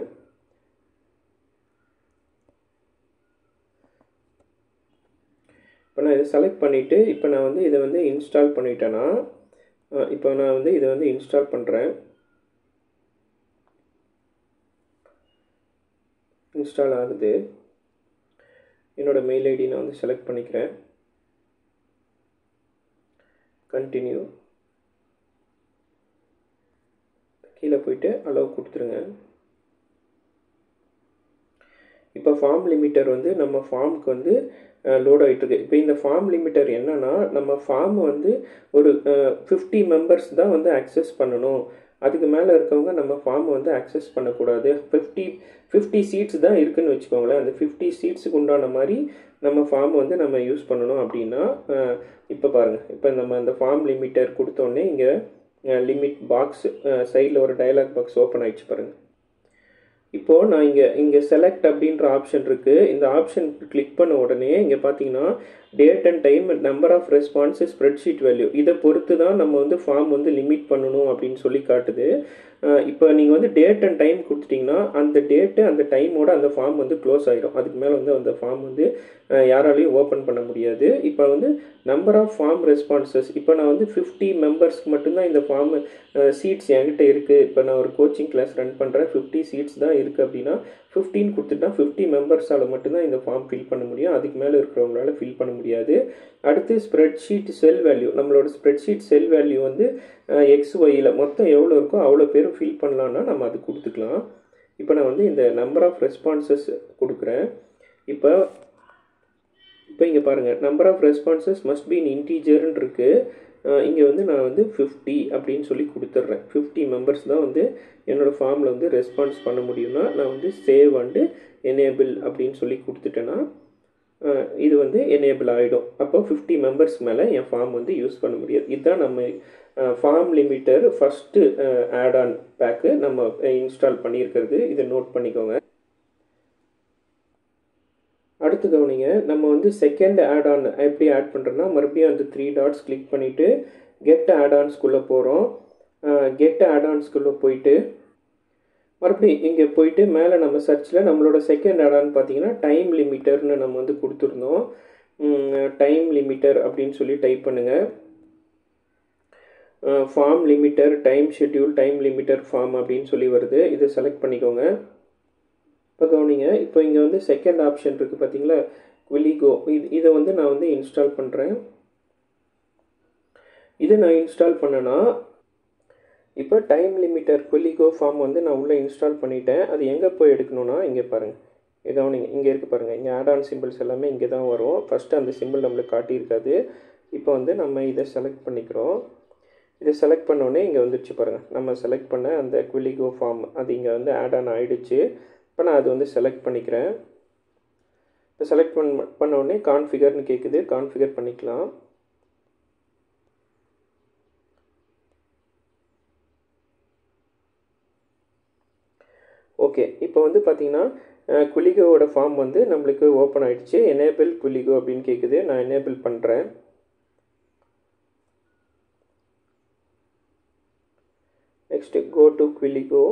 இப்போ நான் இதை செலக்ட் பண்ணிவிட்டு இப்போ நான் வந்து இதை வந்து இன்ஸ்டால் பண்ணிட்டேன்னா இப்போ நான் வந்து இதை வந்து இன்ஸ்டால் பண்ணுறேன். இன்ஸ்டால் ஆகுது. என்னோடய மெயில் ஐடி நான் வந்து செலக்ட் பண்ணிக்கிறேன். கண்டினியூ கீழே போயிட்டு அலோவ் கொடுத்துருங்க. இப்போ ஃபார்ம் லிமிட்டர் வந்து நம்ம ஃபார்முக்கு வந்து லோட் ஆகிட்டுருக்கு. இப்போ இந்த ஃபார்ம் லிமிட்டர் என்னென்னா நம்ம ஃபார்ம் வந்து ஒரு 50 மெம்பர்ஸ் தான் வந்து அக்சஸ் பண்ணணும். அதுக்கு மேலே இருக்கவங்க நம்ம ஃபார்மை வந்து அக்சஸ் பண்ணக்கூடாது. 50 சீட்ஸ் தான் இருக்குதுன்னு வச்சுக்கோங்களேன். அந்த 50 சீட்ஸுக்கு உண்டான மாதிரி நம்ம ஃபார்ம் வந்து நம்ம யூஸ் பண்ணணும். அப்படின்னா இப்போ பாருங்கள், இப்போ நம்ம அந்த ஃபார்ம் லிமிட்டர் கொடுத்தோடனே இங்கே லிமிட் பாக்ஸ் சைடில் ஒரு டயலாக் பாக்ஸ் ஓப்பன் ஆகிடுச்சு பாருங்கள். இப்போது நான் இங்கே செலக்ட் அப்படின்ற ஆப்ஷன் இருக்குது. இந்த ஆப்ஷன் கிளிக் பண்ண உடனே இங்கே பார்த்தீங்கன்னா date and time, number of responses, spreadsheet value இதை பொறுத்து தான் நம்ம வந்து ஃபார்ம் வந்து லிமிட் பண்ணணும் அப்படின்னு சொல்லி காட்டுது. இப்போ நீங்கள் வந்து டேட் அண்ட் டைம் கொடுத்துட்டிங்கன்னா அந்த டேட்டு அந்த டைமோட அந்த ஃபார்ம் வந்து க்ளோஸ் ஆகிடும். அதுக்கு மேலே வந்து அந்த ஃபார்ம் வந்து யாராலையும் ஓப்பன் பண்ண முடியாது. இப்போ வந்து நம்பர் ஆஃப் ஃபார்ம் ரெஸ்பான்சஸ் இப்போ நான் வந்து 50 மெம்பர்ஸ்க்கு மட்டும்தான் இந்த ஃபார்ம் சீட்ஸ் என்கிட்ட இருக்குது. இப்போ நான் ஒரு கோச்சிங் கிளாஸ் ரன் பண்ணுறேன், 50 சீட்ஸ் தான் இருக்குது அப்படின்னா 15 கொடுத்துட்டா 50 மெம்பர்ஸால் மட்டும்தான் இந்த ஃபார்ம் ஃபில் பண்ண முடியும். அதுக்கு மேலே இருக்கிறவங்களால ஃபில் பண்ண முடியாது. அடுத்து ஸ்ப்ரெட்ஷீட் செல் வேல்யூ, நம்மளோட ஸ்ப்ரெட்ஷீட் செல் வேல்யூ வந்து XYயில் மொத்தம் எவ்வளோ இருக்கோ அவ்வளோ பேரும் ஃபில் பண்ணலான்னா நம்ம அது கொடுத்துக்கலாம். இப்போ நான் வந்து இந்த நம்பர் ஆஃப் ரெஸ்பான்சஸ் கொடுக்குறேன். இப்போ இங்கே பாருங்கள், number of responses must be in இன்டீஜர்னு இருக்குது. இங்கே வந்து நான் வந்து 50 அப்படின்னு சொல்லி கொடுத்துட்றேன். 50 மெம்பர்ஸ் தான் வந்து என்னோடய ஃபார்மில் வந்து ரெஸ்பான்ஸ் பண்ண முடியும்னா நான் வந்து சேவ் அண்டு எனேபிள் அப்படின்னு சொல்லி கொடுத்துட்டேன்னா இது வந்து எனேபிள் ஆகிடும். அப்போ 50 மெம்பர்ஸ் மேலே என் ஃபார்ம் வந்து யூஸ் பண்ண முடியாது. இதுதான் நம்ம form limiter first add-on pack நம்ம இன்ஸ்டால் பண்ணியிருக்கிறது. இதை நோட் பண்ணிக்கோங்க. அடுத்து கவனிங்க, நம்ம வந்து செகண்ட் ஆட்-ஆன் எப்படி ஆட் பண்ணுறோன்னா மறுபடியும் அந்த 3 டாட்ஸ் கிளிக் பண்ணிவிட்டு கெட் ஆட்-ஆன்ஸ்குள்ளே போகிறோம். கெட் ஆட்-ஆன்ஸ்குள்ளே போயிட்டு மறுபடியும் இங்கே போயிட்டு மேலே நம்ம சர்ச்சில் நம்மளோட செகண்ட் ஆட்-ஆன் பார்த்தீங்கன்னா டைம் லிமிட்டர்னு நம்ம வந்து கொடுத்துருந்தோம். டைம் லிமிட்டர் அப்படின்னு சொல்லி டைப் பண்ணுங்கள். Form limiter, time schedule, time limiter form அப்படின்னு சொல்லி வருது. இதை செலக்ட் பண்ணிக்கோங்க. இப்போ கவனிங்க, இப்போ இங்கே வந்து செகண்ட் ஆப்ஷன் இருக்குது பார்த்தீங்களா, குவிலிகோ. இதை வந்து நான் வந்து இன்ஸ்டால் பண்ணுறேன். இதை நான் இன்ஸ்டால் பண்ணேன்னா இப்போ டைம் லிமிட்டர் குவிலிகோ ஃபார்ம் வந்து நான் உள்ளே இன்ஸ்டால் பண்ணிட்டேன். அது எங்கே போய் எடுக்கணும்னா இங்கே பாருங்கள், கவனிங்க, இங்கே இருக்குது பாருங்கள். இங்கே ஆட்-ஆன் சிம்பிள்ஸ் எல்லாமே இங்கே தான் வரும். ஃபஸ்ட்டு அந்த சிம்பிள் நம்மளுக்கு காட்டியிருக்காது. இப்போ வந்து நம்ம இதை செலக்ட் பண்ணிக்கிறோம். இதை செலக்ட் பண்ணோடனே இங்கே வந்துடுச்சு பாருங்கள், நம்ம செலக்ட் பண்ண அந்த குவிலிகோ ஃபார்ம் அது இங்கே வந்து ஆட்-ஆன் ஆகிடுச்சு. இப்போ நான் அது வந்து செலக்ட் பண்ணிக்கிறேன். இப்போ செலக்ட் பண்ணோடனே கான்ஃபிகர்னு கேட்குது, கான்ஃபிகர் பண்ணிக்கலாம். ஓகே, இப்போ வந்து பார்த்தீங்கன்னா குவிலிகோவோட ஃபார்ம் வந்து நம்மளுக்கு ஓப்பன் ஆகிடுச்சு. எனேபிள் குவிலிகோ அப்படின்னு கேட்குது. நான் எனேபிள் பண்ணுறேன். Next go to Quilligo.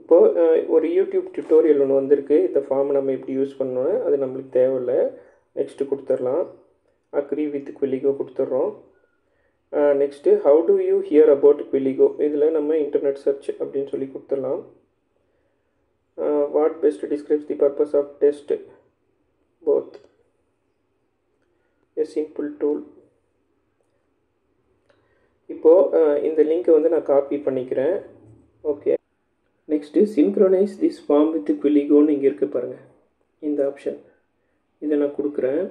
இப்போது ஒரு யூடியூப் டியூட்டோரியல் ஒன்று வந்திருக்கு. இந்த ஃபார்மை நம்ம எப்படி யூஸ் பண்ணணும், அது நம்மளுக்கு தேவையில்லை. நெக்ஸ்ட்டு கொடுத்துடலாம். அக்ரி வித் குவிலிகோ கொடுத்துட்றோம். Next how do you hear about Quilligo இதில் நம்ம இன்டர்நெட் சர்ச் அப்படின்னு சொல்லி கொடுத்துடலாம். What best describes the purpose of test both a simple tool. இப்போது இந்த லிங்க்கை வந்து நான் காப்பி பண்ணிக்கிறேன். Okay, next synchronize this form with Quilligoன்னு இங்கே இருக்குது பாருங்கள், இந்த ஆப்ஷன் இதை நான் கொடுக்குறேன்.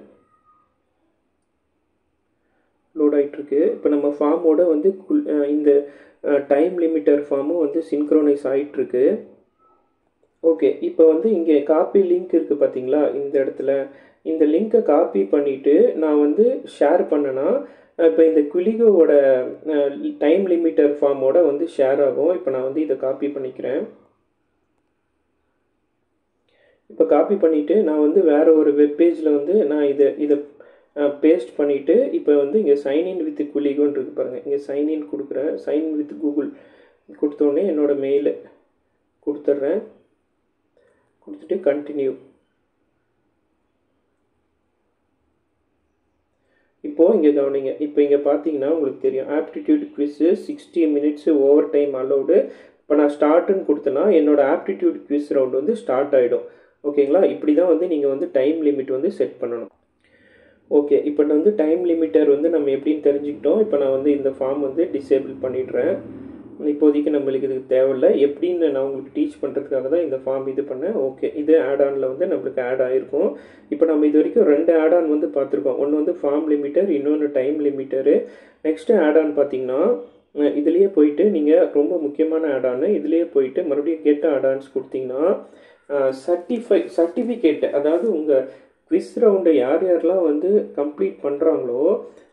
லோட் ஆகிட்டுருக்கு. இப்போ நம்ம ஃபார்மோட வந்து இந்த டைம் லிமிட்டர் ஃபார்மும் வந்து சின்க்ரோனைஸ் ஆகிட்டுருக்கு. ஓகே, இப்போ வந்து இங்கே காப்பி லிங்க் இருக்குது பார்த்தீங்களா, இந்த இடத்துல இந்த லிங்க்கை காப்பி பண்ணிவிட்டு நான் வந்து ஷேர் பண்ணேன்னா இப்போ இந்த Quilligoவோட டைம் லிமிட்டர் ஃபார்மோட வந்து ஷேர் ஆகும். இப்போ நான் வந்து இதை காப்பி பண்ணிக்கிறேன். இப்போ காப்பி பண்ணிவிட்டு நான் வந்து வேறு ஒரு வெப்பேஜில் வந்து நான் இதை பேஸ்ட் பண்ணிவிட்டு இப்போ வந்து இங்கே சைன்இன் வித் Quilligoன்னு இருக்குது பாருங்கள், இங்கே சைன்இன் கொடுக்குறேன். சைன்இன் வித் கூகுள் கொடுத்தோடனே என்னோடய மெயிலை கொடுத்துட்றேன். கொடுத்துட்டு கண்டினியூ. இப்போது இங்கே கவனிங்க. இப்போ இங்கே பார்த்தீங்கன்னா உங்களுக்கு தெரியும் aptitude quiz 60 minutes over time allowed. இப்போ நான் ஸ்டார்ட்டுன்னு கொடுத்தேன்னா என்னோடய ஆப்டிடியூட் குவிஸ் ரவுண்ட் வந்து ஸ்டார்ட் ஆகிடும். ஓகேங்களா, இப்படி தான் வந்து நீங்கள் வந்து டைம் லிமிட் வந்து செட் பண்ணணும். ஓகே, இப்போ நான் வந்து டைம் லிமிட்டர் வந்து நம்ம எப்படின்னு தெரிஞ்சுக்கிட்டோம். இப்போ நான் வந்து இந்த ஃபார்ம் வந்து டிசேபிள் பண்ணிடுறேன். இப்போதைக்கு நம்மளுக்கு இதுக்கு தேவையில்லை. எப்படின்னு நான் உங்களுக்கு டீச் பண்ணுறதுக்காக தான் இந்த ஃபார்ம் இது பண்ணேன். ஓகே, இது ஆட் ஆனில் வந்து நம்மளுக்கு ஆட் ஆகிருக்கும். இப்போ நம்ம இது வரைக்கும் 2 ஆட் ஆன் வந்து பார்த்துருக்கோம். ஒன்று வந்து ஃபார்ம் லிமிட்டர், இன்னொன்று டைம் லிமிட்டரு. நெக்ஸ்ட்டு ஆட் ஆன் பார்த்தீங்கன்னா இதுலேயே போயிட்டு நீங்கள் ரொம்ப முக்கியமான ஆட் ஆனு இதுலேயே போயிட்டு மறுபடியும் கெட் ஆட் ஆன்ஸ் கொடுத்தீங்கன்னா சர்டிஃபிகேட், அதாவது உங்கள் குவிஸ் ரவுண்டை யார் யாரெல்லாம் வந்து கம்ப்ளீட் பண்ணுறாங்களோ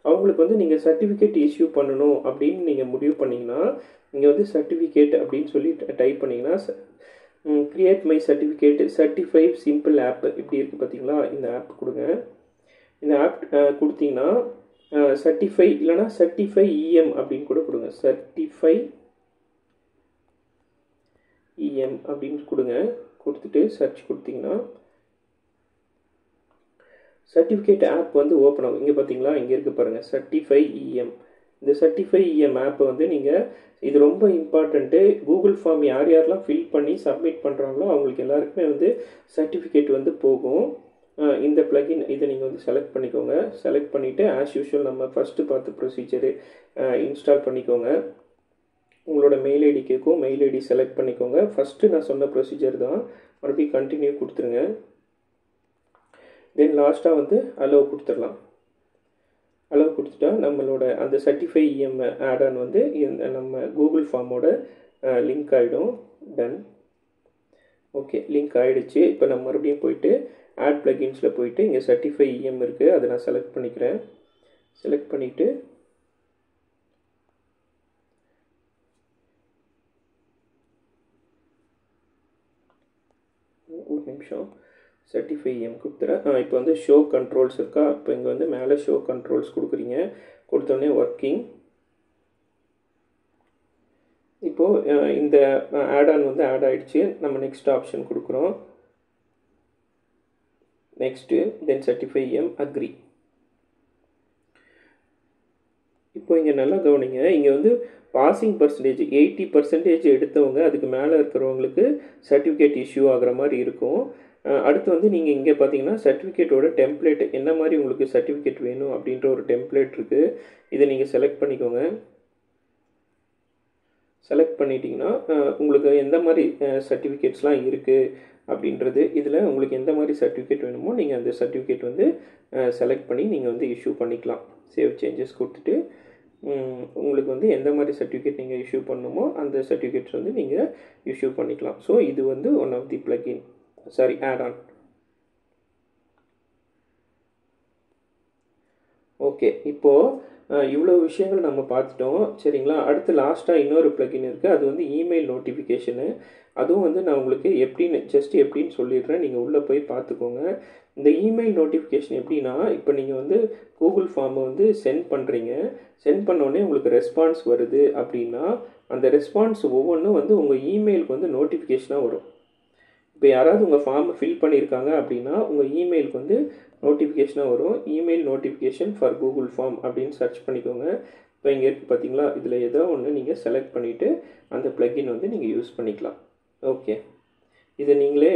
அவங்களுக்கு வந்து நீங்கள் சர்டிஃபிகேட் இஷ்யூ பண்ணணும் அப்படின்னு நீங்கள் முடிவு பண்ணிங்கன்னா நீங்கள் வந்து சர்டிஃபிகேட் அப்படின்னு சொல்லி டைப் பண்ணிங்கன்னா create my certificate certify simple app இப்படி இருக்குது பார்த்தீங்களா, இந்த ஆப் கொடுங்க. இந்த ஆப் கொடுத்தீங்கன்னா சர்டிஃபை இல்லைனா சர்டிஃபை இஎம் அப்படின்னு கூட கொடுங்க. சர்டிஃபை இஎம் அப்படின்னு கொடுங்க. கொடுத்துட்டு சர்ச் கொடுத்தீங்கன்னா சர்டிஃபிகேட் ஆப் வந்து ஓப்பன் ஆகும். இங்கே பார்த்தீங்களா, இங்கே இருக்குது பாருங்கள் சர்டிஃபை இஎம். இந்த சர்டிஃபை இஎம் ஆப்பை வந்து நீங்கள், இது ரொம்ப இம்பார்ட்டண்ட்டு, கூகுள் ஃபார்ம் யார் யாரெல்லாம் ஃபில் பண்ணி சப்மிட் பண்ணுறாங்களோ அவங்களுக்கு எல்லாருக்குமே வந்து சர்டிஃபிகேட் வந்து போகும். இந்த பிளகின் இதை நீங்கள் வந்து செலக்ட் பண்ணிக்கோங்க. செலக்ட் பண்ணிவிட்டு ஆஸ் யூஷுவல் நம்ம ஃபஸ்ட்டு பார்த்து ப்ரொசீஜரு இன்ஸ்டால் பண்ணிக்கோங்க. உங்களோட மெயில் ஐடி கேட்கும், மெயில் ஐடி செலக்ட் பண்ணிக்கோங்க. ஃபஸ்ட்டு நான் சொன்ன ப்ரொசீஜர் தான், மறுபடியும் கண்டினியூ கொடுத்துருங்க. தென் லாஸ்ட்டாக வந்து அலோவ் கொடுத்துடலாம். அலோவ் கொடுத்துட்டா நம்மளோட அந்த சர்டிஃபை இஎம் ஆட் ஆன் வந்து இந்த நம்ம கூகுள் ஃபார்மோட லிங்க் ஆகிடும். டன். ஓகே, லிங்க் ஆகிடுச்சு. இப்போ நம்ம மறுபடியும் போயிட்டு ஆட் பிளகின்ஸில் போயிட்டு இங்கே சர்டிஃபை இஎம் இருக்குது, அதை நான் செலக்ட் பண்ணிக்கிறேன். செலக்ட் பண்ணிவிட்டு ஒரு நிமிஷம் சர்டிஃபை இஎம் கொடுத்துறேன். இப்போ வந்து ஷோ கண்ட்ரோல்ஸ் இருக்கா, இப்போ இங்கே வந்து மேலே ஷோ கண்ட்ரோல்ஸ் கொடுக்குறீங்க. கொடுத்தோடனே ஒர்க்கிங். இப்போது இந்த ஆட் ஆன் வந்து ஆட் ஆகிடுச்சு. நம்ம நெக்ஸ்ட் ஆப்ஷன் கொடுக்குறோம். நெக்ஸ்ட்டு தென் சர்டிஃபை இஎம் அக்ரி. இப்போ இங்கே நல்லா கவனிங்க, இங்கே வந்து பாசிங் பர்சன்டேஜ் 80% எடுத்தவங்க அதுக்கு மேலே இருக்கிறவங்களுக்கு சர்டிஃபிகேட் இஷ்யூ ஆகிற மாதிரி இருக்கும். அடுத்து வந்து நீங்கள் இங்கே பார்த்தீங்கன்னா சர்டிஃபிகேட்டோட டெம்ப்ளேட், என்ன மாதிரி உங்களுக்கு சர்டிஃபிகேட் வேணும் அப்படின்ற ஒரு டெம்ப்ளேட் இருக்குது. இதை நீங்கள் செலக்ட் பண்ணிக்கோங்க. செலக்ட் பண்ணிட்டீங்கன்னா உங்களுக்கு எந்த மாதிரி சர்டிஃபிகேட்ஸ்லாம் இருக்குது அப்படின்றது, இதில் உங்களுக்கு எந்த மாதிரி சர்டிஃபிகேட் வேணுமோ நீங்கள் அந்த சர்டிஃபிகேட் வந்து செலக்ட் பண்ணி நீங்கள் வந்து இஷ்யூ பண்ணிக்கலாம். சேவ் சேஞ்சஸ் கொடுத்துட்டு உங்களுக்கு வந்து எந்த மாதிரி சர்டிஃபிகேட் நீங்கள் இஷ்யூ பண்ணணுமோ அந்த சர்டிஃபிகேட்ஸ் வந்து நீங்கள் இஷ்யூ பண்ணிக்கலாம். ஸோ இது வந்து one of the plugin, sorry add on. Okay, இப்போது இவ்வளோ விஷயங்கள் நம்ம பார்த்துட்டோம் சரிங்களா. அடுத்து லாஸ்ட்டாக இன்னொரு பிளகின் இருக்குது, அது வந்து இமெயில் நோட்டிஃபிகேஷனு. அதுவும் வந்து நான் உங்களுக்கு எப்படின்னு சொல்லிடுறேன், நீங்கள் உள்ளே போய் பார்த்துக்கோங்க. இந்த இமெயில் நோட்டிஃபிகேஷன் எப்படின்னா, இப்போ நீங்கள் வந்து கூகுள் ஃபார்மை வந்து சென்ட் பண்ணுறீங்க, சென்ட் பண்ணோடனே உங்களுக்கு ரெஸ்பான்ஸ் வருது அப்படின்னா அந்த ரெஸ்பான்ஸ் ஒவ்வொன்றும் வந்து உங்கள் இமெயிலுக்கு வந்து நோட்டிஃபிகேஷனாக வரும். இப்போ யாராவது உங்கள் ஃபார்மை ஃபில் பண்ணியிருக்காங்க அப்படின்னா உங்கள் இமெயிலுக்கு வந்து நோட்டிஃபிகேஷனாக வரும். Email notification for Google form அப்படின்னு சர்ச் பண்ணிக்கோங்க. இப்போ இங்கே இருக்குது பார்த்தீங்களா, இதில் ஏதோ ஒன்று நீங்கள் செலக்ட் பண்ணிவிட்டு அந்த ப்ளக்கின் வந்து நீங்கள் யூஸ் பண்ணிக்கலாம். ஓகே, இதை நீங்களே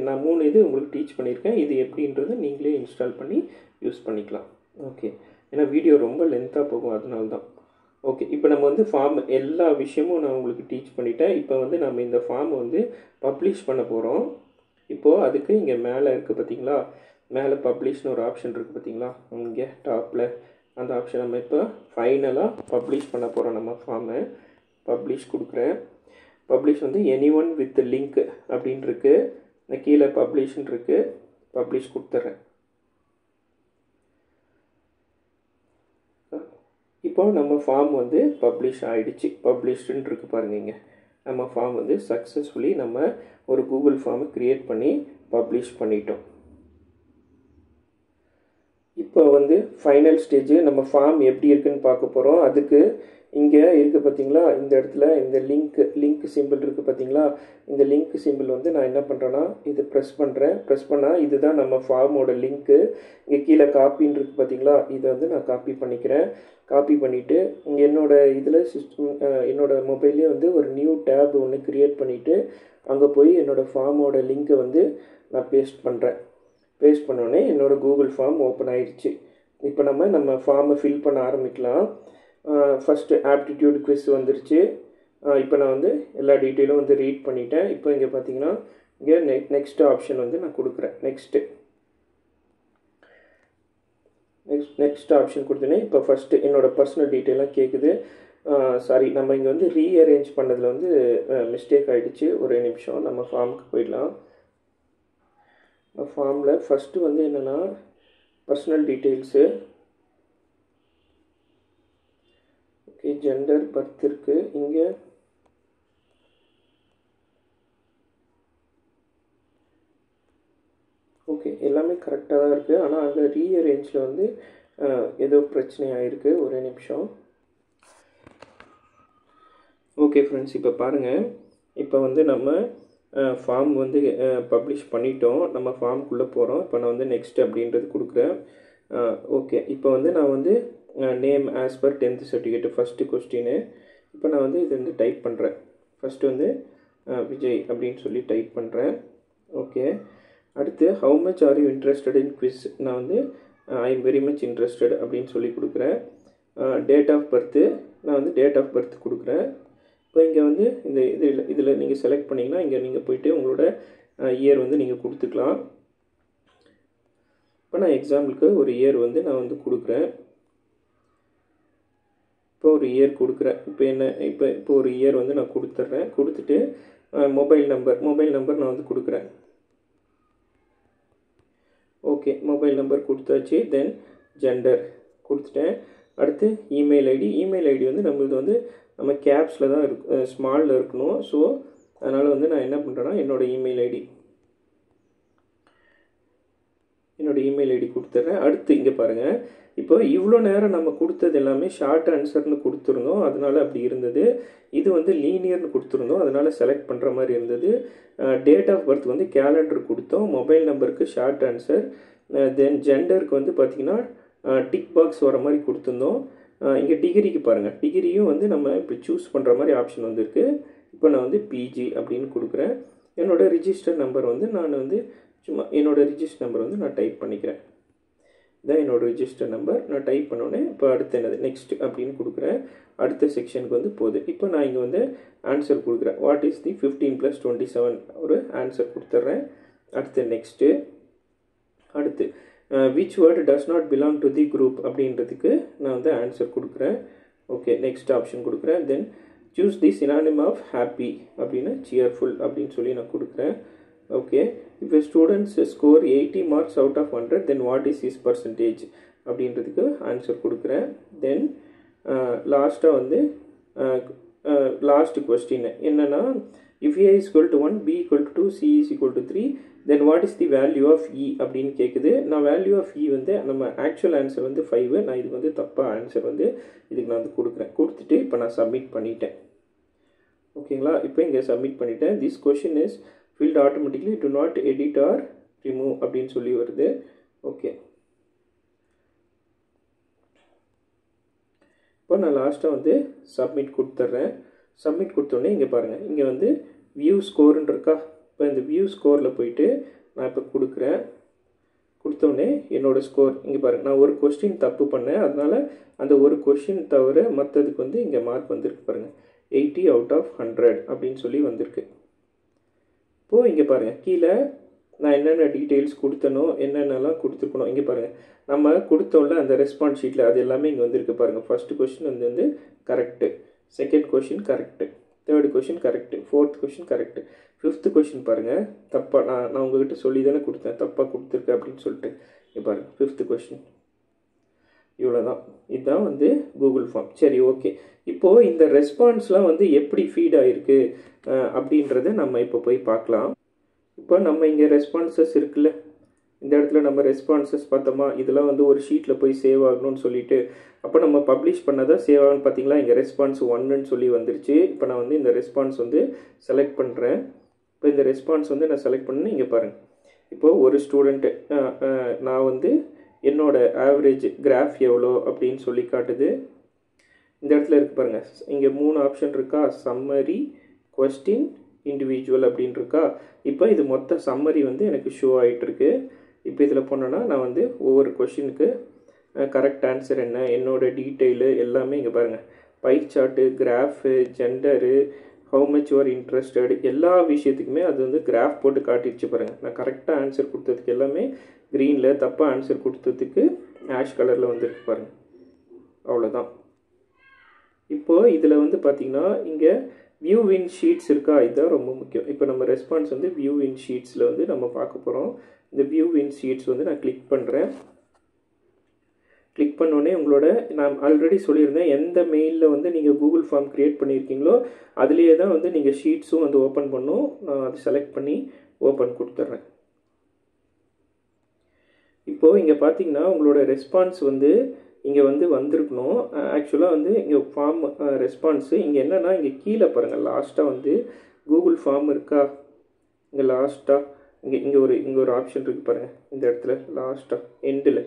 நான் 3 இது உங்களுக்கு டீச் பண்ணியிருக்கேன். இது எப்படின்றது நீங்களே இன்ஸ்டால் பண்ணி யூஸ் பண்ணிக்கலாம். ஓகே, ஏன்னா வீடியோ ரொம்ப லென்த்தாக போகும், அதனால தான். ஓகே, இப்போ நம்ம வந்து ஃபார்ம் எல்லா விஷயமும் நான் உங்களுக்கு டீச் பண்ணிட்டேன். இப்போ வந்து நம்ம இந்த ஃபார்மை வந்து பப்ளிஷ் பண்ண போகிறோம். இப்போது அதுக்கு இங்கே மேலே இருக்குது பார்த்தீங்களா, மேலே பப்ளிஷ்னு ஒரு ஆப்ஷன் இருக்குது பார்த்தீங்களா, இங்கே டாப்பில் அந்த ஆப்ஷன் நம்ம இப்போ ஃபைனலாக பப்ளிஷ் பண்ண போகிறோம். நம்ம ஃபார்மை பப்ளிஷ் கொடுக்குறேன். பப்ளிஷ் வந்து எனி ஒன் வித் லிங்க் அப்படின்னு இருக்குது. இந்த கீழே பப்ளிஷ்ன்னு இருக்குது, பப்ளிஷ் கொடுத்துட்றேன். இப்போ நம்ம ஃபார்ம் வந்து பப்ளிஷ் ஆகிடுச்சு. பப்ளிஷ்டுன்னு இருக்குது பாருங்கள், இங்கே நம்ம ஃபார்ம் வந்து சக்ஸஸ்ஃபுல்லி நம்ம ஒரு கூகுள் ஃபார்மை க்ரியேட் பண்ணி பப்ளிஷ் பண்ணிட்டோம். இப்போ வந்து ஃபைனல் ஸ்டேஜ் நம்ம ஃபார்ம் எப்படி இருக்குன்னு பார்க்க போகிறோம். அதுக்கு இங்கே இருக்குது பார்த்தீங்களா, இந்த இடத்துல இந்த லிங்க் சிம்பிள் இருக்குது பார்த்தீங்களா, இந்த லிங்க் சிம்பிள் வந்து நான் என்ன பண்ணுறேன்னா இது ப்ரெஸ் பண்ணுறேன். ப்ரெஸ் பண்ணால் இதுதான் நம்ம ஃபார்மோட லிங்க்கு. இங்கே கீழே காப்பின்னு இருக்குது பார்த்தீங்களா, இதை வந்து நான் காப்பி பண்ணிக்கிறேன். காப்பி பண்ணிவிட்டு இங்கே என்னோடய இதில் என்னோடய மொபைல்லே வந்து ஒரு நியூ டேப் ஒன்று க்ரியேட் பண்ணிவிட்டு அங்கே போய் என்னோடய ஃபார்மோட லிங்க்கை வந்து நான் பேஸ்ட் பண்ணுறேன். பேஸ்ட் பண்ணோடனே என்னோடய கூகுள் ஃபார்ம் ஓப்பன் ஆகிடுச்சு. இப்போ நம்ம ஃபார்மை ஃபில் பண்ண ஆரம்பிக்கலாம். ஃபஸ்ட்டு ஆப்டிடியூட் குவிஸ் வந்துருச்சு. இப்போ நான் வந்து எல்லா டீட்டெயிலும் வந்து ரீட் பண்ணிட்டேன். இப்போ இங்கே பார்த்தீங்கன்னா இங்கே நெக்ஸ்ட் ஆப்ஷன் வந்து நான் கொடுக்குறேன். நெக்ஸ்ட் ஆப்ஷன் கொடுத்தோன்னே இப்போ ஃபஸ்ட்டு என்னோடய பர்சனல் டீட்டெயிலாம் கேட்குது. சாரி, நம்ம இங்கே வந்து ரீஅரேஞ்ச் பண்ணதில் வந்து மிஸ்டேக் ஆகிடுச்சு. ஒரு நிமிஷம், நம்ம ஃபார்முக்கு போயிடலாம். ஃபார்மில் ஃபஸ்ட்டு வந்து என்னென்னா personal details, okay, gender, birth இருக்குது. இங்கே ஓகே, எல்லாமே கரெக்டாக தான் இருக்குது. ஆனால் அங்கே ரீஅரேஞ்சில் வந்து ஏதோ பிரச்சனை ஆகிருக்கு. ஒரே நிமிஷம். ஓகே ஃப்ரெண்ட்ஸ், இப்போ பாருங்கள், இப்போ வந்து நம்ம ஃபார்ம் வந்து பப்ளிஷ் பண்ணிட்டோம். நம்ம ஃபார்முக்குள்ளே போகிறோம். இப்போ நான் வந்து நெக்ஸ்ட் அப்படின்றது கொடுக்குறேன். ஓகே, இப்போ வந்து நான் வந்து name as per 10th certificate first question. இப்போ நான் வந்து இது வந்து டைப் பண்ணுறேன். ஃபஸ்ட்டு வந்து விஜய் அப்படின்னு சொல்லி டைப் பண்ணுறேன். ஓகே, அடுத்து how much are you interested in quiz, நான் வந்து I am very much interested அப்படின்னு சொல்லி கொடுக்குறேன். டேட் ஆஃப் பர்த்து, நான் வந்து டேட் ஆஃப் பர்த் கொடுக்குறேன். இப்போ இங்கே வந்து இந்த இதில் நீங்கள் செலக்ட் பண்ணிங்கன்னா இங்கே நீங்கள் போய்ட்டு உங்களோட இயர் வந்து நீங்கள் கொடுத்துக்கலாம். இப்போ நான் எக்ஸாம்பிளுக்கு ஒரு இயர் வந்து நான் வந்து கொடுக்குறேன். இப்போ ஒரு இயர் கொடுக்குறேன். இப்போ ஒரு இயர் வந்து நான் கொடுத்துட்றேன். கொடுத்துட்டு மொபைல் நம்பர் நான் வந்து கொடுக்குறேன். ஓகே, மொபைல் நம்பர் கொடுத்தாச்சு. தென் ஜெண்டர் கொடுத்துட்டேன். அடுத்து இமெயில் ஐடி வந்து நம்மளது வந்து நம்ம கேப்ஸில் தான் ஸ்மாலில் இருக்கணும். ஸோ அதனால் வந்து நான் என்ன பண்ணுறேன்னா என்னோடய இமெயில் ஐடி கொடுத்துட்றேன். அடுத்து இங்கே பாருங்கள், இப்போ இவ்வளோ நேரம் நம்ம கொடுத்தது எல்லாமே ஷார்ட் ஆன்சர்னு கொடுத்துருந்தோம், அதனால அப்படி இருந்தது. இது வந்து லீனியர்னு கொடுத்துருந்தோம், அதனால் செலக்ட் பண்ணுற மாதிரி இருந்தது. டேட் ஆஃப் பர்த் வந்து கேலண்டர் கொடுத்தோம். மொபைல் நம்பருக்கு ஷார்ட் ஆன்சர். தென் ஜெண்டருக்கு வந்து பார்த்திங்கன்னா டிக் பாக்ஸ் வர மாதிரி கொடுத்துருந்தோம். இங்கே டிகிரிக்கு பாருங்கள், டிகிரியும் வந்து நம்ம இப்போ சூஸ் பண்ணுற மாதிரி ஆப்ஷன் வந்துருக்கு. இப்போ நான் வந்து பிஜி அப்படின்னு கொடுக்குறேன். என்னோடய ரிஜிஸ்டர் நம்பர் வந்து நான் வந்து சும்மா என்னோடய ரிஜிஸ்டர் நம்பர் வந்து நான் டைப் பண்ணிக்கிறேன். இதான் என்னோடய ரிஜிஸ்டர் நம்பர். நான் டைப் பண்ணோன்னே இப்போ அடுத்து என்னது நெக்ஸ்ட் அப்படின்னு கொடுக்குறேன். அடுத்த செக்ஷனுக்கு வந்து போகுது. இப்போ நான் இங்கே வந்து ஆன்சர் கொடுக்குறேன். வாட் இஸ் தி 15 + 27 ஒரு ஆன்சர் கொடுத்துட்றேன். அடுத்து நெக்ஸ்ட்டு. அடுத்து which word does not belong to the group அப்படின்றதுக்கு நான் வந்து ஆன்சர் கொடுக்குறேன். ஓகே, நெக்ஸ்ட் ஆப்ஷன் கொடுக்குறேன். Then choose the synonym of happy அப்படின்னு சியர்ஃபுல் அப்படின்னு சொல்லி நான் கொடுக்குறேன். Okay, if a student score 80 marks out of 100 then what is his percentage அப்படின்றதுக்கு ஆன்சர் கொடுக்குறேன். தென் லாஸ்ட்டாக வந்து லாஸ்ட் கொஸ்டின் என்னென்னா if a is equal to 1, b equal to 2, c is equal to 3 then what is the value of e அப்படின்னு கேட்குது. நான் வேல்யூ ஆஃப் e வந்து நம்ம ஆக்சுவல் ஆன்சர் வந்து 5. நான் இதுக்கு வந்து தப்பாக ஆன்சர் வந்து இதுக்கு நான் வந்து கொடுக்குறேன். கொடுத்துட்டு இப்போ நான் சப்மிட் பண்ணிட்டேன். ஓகேங்களா, இப்போ இங்கே சப்மிட் பண்ணிட்டேன். This question is field automatically, to not edit R remove அப்படின்னு சொல்லி வருது. ஓகே, இப்போ நான் லாஸ்ட்டாக வந்து சப்மிட் கொடுத்துட்றேன். சப்மிட் கொடுத்தோடனே இங்கே பாருங்கள், இங்கே வந்து வியூ ஸ்கோருன்னு இருக்கா. இப்போ இந்த வியூ ஸ்கோரில் போயிட்டு நான் இப்போ கொடுக்குறேன். கொடுத்தோடனே என்னோடய ஸ்கோர் இங்கே பாருங்கள், நான் ஒரு கொஸ்டின் தப்பு பண்ணேன், அதனால் அந்த ஒரு கொஸ்டின் தவிர மற்றதுக்கு வந்து இங்கே மார்க் வந்திருக்கு பாருங்கள், 80 out of 100 அப்படின்னு சொல்லி வந்திருக்கு. இப்போது இங்கே பாருங்கள், கீழே நான் என்னென்ன டீட்டெயில்ஸ் கொடுத்தனோ என்னென்னலாம் கொடுத்துருக்கணும் இங்கே பாருங்கள், நம்ம கொடுத்தோம்ல அந்த ரெஸ்பான்ஸ் ஷீட்டில் அது எல்லாமே இங்கே வந்திருக்கு பாருங்கள். ஃபஸ்ட்டு கொஸ்டின் வந்து correct, second question correct, third question correct, fourth question correct, fifth question பாருங்கள் தப்பாக நான் உங்கள்கிட்ட சொல்லி தானே கொடுத்தேன் தப்பாக கொடுத்துருக்கேன் அப்படின்னு சொல்லிட்டு. இங்கே பாருங்கள் ஃபிஃப்த்து கொஸ்டின். இவ்வளோ தான், இதுதான் வந்து கூகுள் ஃபார்ம். சரி, ஓகே. இப்போது இந்த ரெஸ்பான்ஸ்லாம் வந்து எப்படி ஃபீட் ஆகிருக்கு அப்படின்றத நம்ம இப்போ போய் பார்க்கலாம். இப்போ நம்ம இங்கே ரெஸ்பான்சஸ் இருக்குல்ல, இந்த இடத்துல நம்ம ரெஸ்பான்சஸ் பார்த்தோமா, இதெல்லாம் வந்து ஒரு ஷீட்டில் போய் சேவ் ஆகணும்னு சொல்லிட்டு அப்போ நம்ம பப்ளிஷ் பண்ணதான் சேவ் ஆகணும்னு பார்த்தீங்களா. இங்கே ரெஸ்பான்ஸ் 1ன்னு சொல்லி வந்துருச்சு. இப்போ நான் வந்து இந்த ரெஸ்பான்ஸ் வந்து செலக்ட் பண்ணுறேன். இப்போ இந்த ரெஸ்பான்ஸ் வந்து நான் செலக்ட் பண்ணேன். இங்கே பாருங்கள், இப்போது ஒரு ஸ்டூடெண்ட்டு நான் வந்து என்னோடய ஆவரேஜ் கிராஃப் எவ்வளோ அப்படின்னு சொல்லி காட்டுது. இந்த இடத்துல இருக்குது பாருங்கள், இங்கே 3 ஆப்ஷன் இருக்கா, சம்மரி, கொஸ்டின், இண்டிவிஜுவல் அப்படின்னு இருக்கா. இப்போ இது மொத்த சம்மரி வந்து எனக்கு ஷோ ஆகிட்டுருக்கு. இப்போ இதில் போனோன்னா நான் வந்து ஒவ்வொரு கொஷினுக்கு கரெக்ட் ஆன்சர் என்ன, என்னோடய டீட்டெயிலு எல்லாமே இங்கே பாருங்கள், by chart, graph, gender, how much you're interested, எல்லா விஷயத்துக்குமே அது வந்து கிராஃப் போட்டு காட்டிடுச்சு பாருங்கள். நான் கரெக்டாக ஆன்சர் கொடுத்ததுக்கு எல்லாமே க்ரீனில், தப்பாக ஆன்சர் கொடுத்ததுக்கு ஆஷ் கலரில் வந்துருக்கு பாருங்கள். அவ்வளோதான். இப்போது இதில் வந்து பார்த்திங்கன்னா இங்கே வியூ இன் ஷீட்ஸ் இருக்கா, இதுதான் ரொம்ப முக்கியம். இப்போ நம்ம ரெஸ்பான்ஸ் வந்து வியூ இன் ஷீட்ஸில் வந்து நம்ம பார்க்க போகிறோம். இந்த வியூ இன் ஷீட்ஸ் வந்து நான் கிளிக் பண்ணுறேன். கிளிக் பண்ணோடனே உங்களோட நான் ஆல்ரெடி சொல்லியிருந்தேன், எந்த மெயிலில் வந்து நீங்கள் கூகுள் ஃபார்ம் க்ரியேட் பண்ணியிருக்கீங்களோ அதுலேயே தான் வந்து நீங்கள் ஷீட்ஸும் வந்து ஓப்பன் பண்ணும். நான் அதை செலக்ட் பண்ணி ஓப்பன் கொடுத்துட்றேன். இப்போது இங்கே பார்த்தீங்கன்னா உங்களோட ரெஸ்பான்ஸ் வந்து இங்கே வந்து வந்திருக்கணும். ஆக்சுவலாக வந்து இங்கே ஃபார்ம் ரெஸ்பான்ஸு இங்கே என்னென்னா இங்கே கீழே பாருங்கள், லாஸ்ட்டாக வந்து கூகுள் ஃபார்ம் இருக்கா, இங்கே லாஸ்ட்டாக இங்கே ஒரு ஆப்ஷன் இருக்குது பாருங்கள், இந்த இடத்துல லாஸ்ட்டாக எண்டில்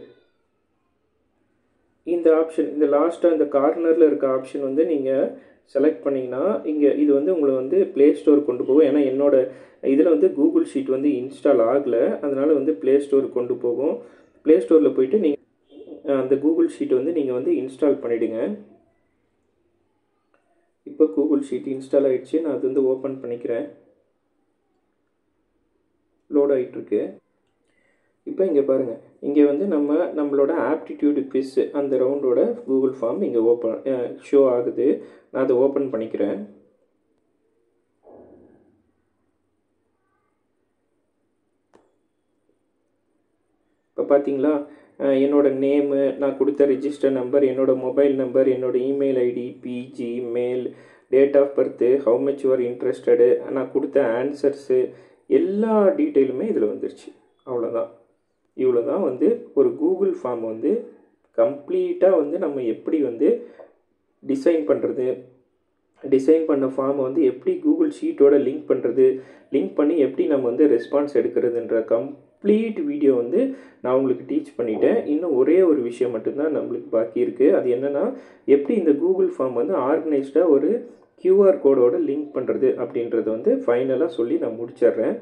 இந்த ஆப்ஷன், இந்த லாஸ்ட்டாக இந்த கார்னரில் இருக்க ஆப்ஷன் வந்து நீங்கள் செலக்ட் பண்ணிங்கன்னா இங்கே இது வந்து உங்களை வந்து ப்ளே ஸ்டோர் கொண்டு போகும். ஏன்னா என்னோடய இதில் வந்து கூகுள் ஷீட் வந்து இன்ஸ்டால் ஆகலை, அதனால் வந்து ப்ளே ஸ்டோர் கொண்டு போகும். ப்ளே ஸ்டோரில் போயிட்டு நீங்கள் அந்த கூகுள் ஷீட் வந்து நீங்கள் வந்து இன்ஸ்டால் பண்ணிவிடுங்க. இப்போ கூகுள் ஷீட் இன்ஸ்டால் ஆகிடுச்சு. நான் அது வந்து ஓப்பன் பண்ணிக்கிறேன். லோட் ஆகிட்டுருக்கு. இப்போ இங்கே பாருங்கள், இங்கே வந்து நம்மளோட ஆப்டிடியூடு குவிஸ் அந்த ரவுண்டோட கூகுள் ஃபார்ம் இங்கே ஷோ ஆகுது. நான் அதை ஓப்பன் பண்ணிக்கிறேன். இப்போ பார்த்தீங்களா, என்னோடய நேமு, நான் கொடுத்த ரிஜிஸ்டர் நம்பர், என்னோடய மொபைல் நம்பர், என்னோடய email ID, PG, mail, date of birth, how much you are interested, நான் கொடுத்த ஆன்சர்ஸு எல்லா டீட்டெயிலுமே இதில் வந்துருச்சு. அவ்வளோதான். இவ்வளோ தான் வந்து ஒரு கூகுள் ஃபார்ம் வந்து கம்ப்ளீட்டாக வந்து நம்ம எப்படி வந்து டிசைன் பண்ணுறது, டிசைன் பண்ண ஃபார்மை வந்து எப்படி கூகுள் ஷீட்டோட லிங்க் பண்ணுறது, லிங்க் பண்ணி எப்படி நம்ம வந்து ரெஸ்பான்ஸ் எடுக்கிறதுன்ற கம்ப்ளீட் வீடியோ வந்து நான் உங்களுக்கு டீச் பண்ணிட்டேன். இன்னும் ஒரே ஒரு விஷயம் மட்டும்தான் நம்மளுக்கு பாக்கி இருக்குது. அது என்னென்னா, எப்படி இந்த கூகுள் ஃபார்ம் வந்து ஆர்கனைஸ்டாக ஒரு QR கோடோட லிங்க் பண்ணுறது அப்படின்றத வந்து ஃபைனலாக சொல்லி நான் முடிச்சிடுறேன்.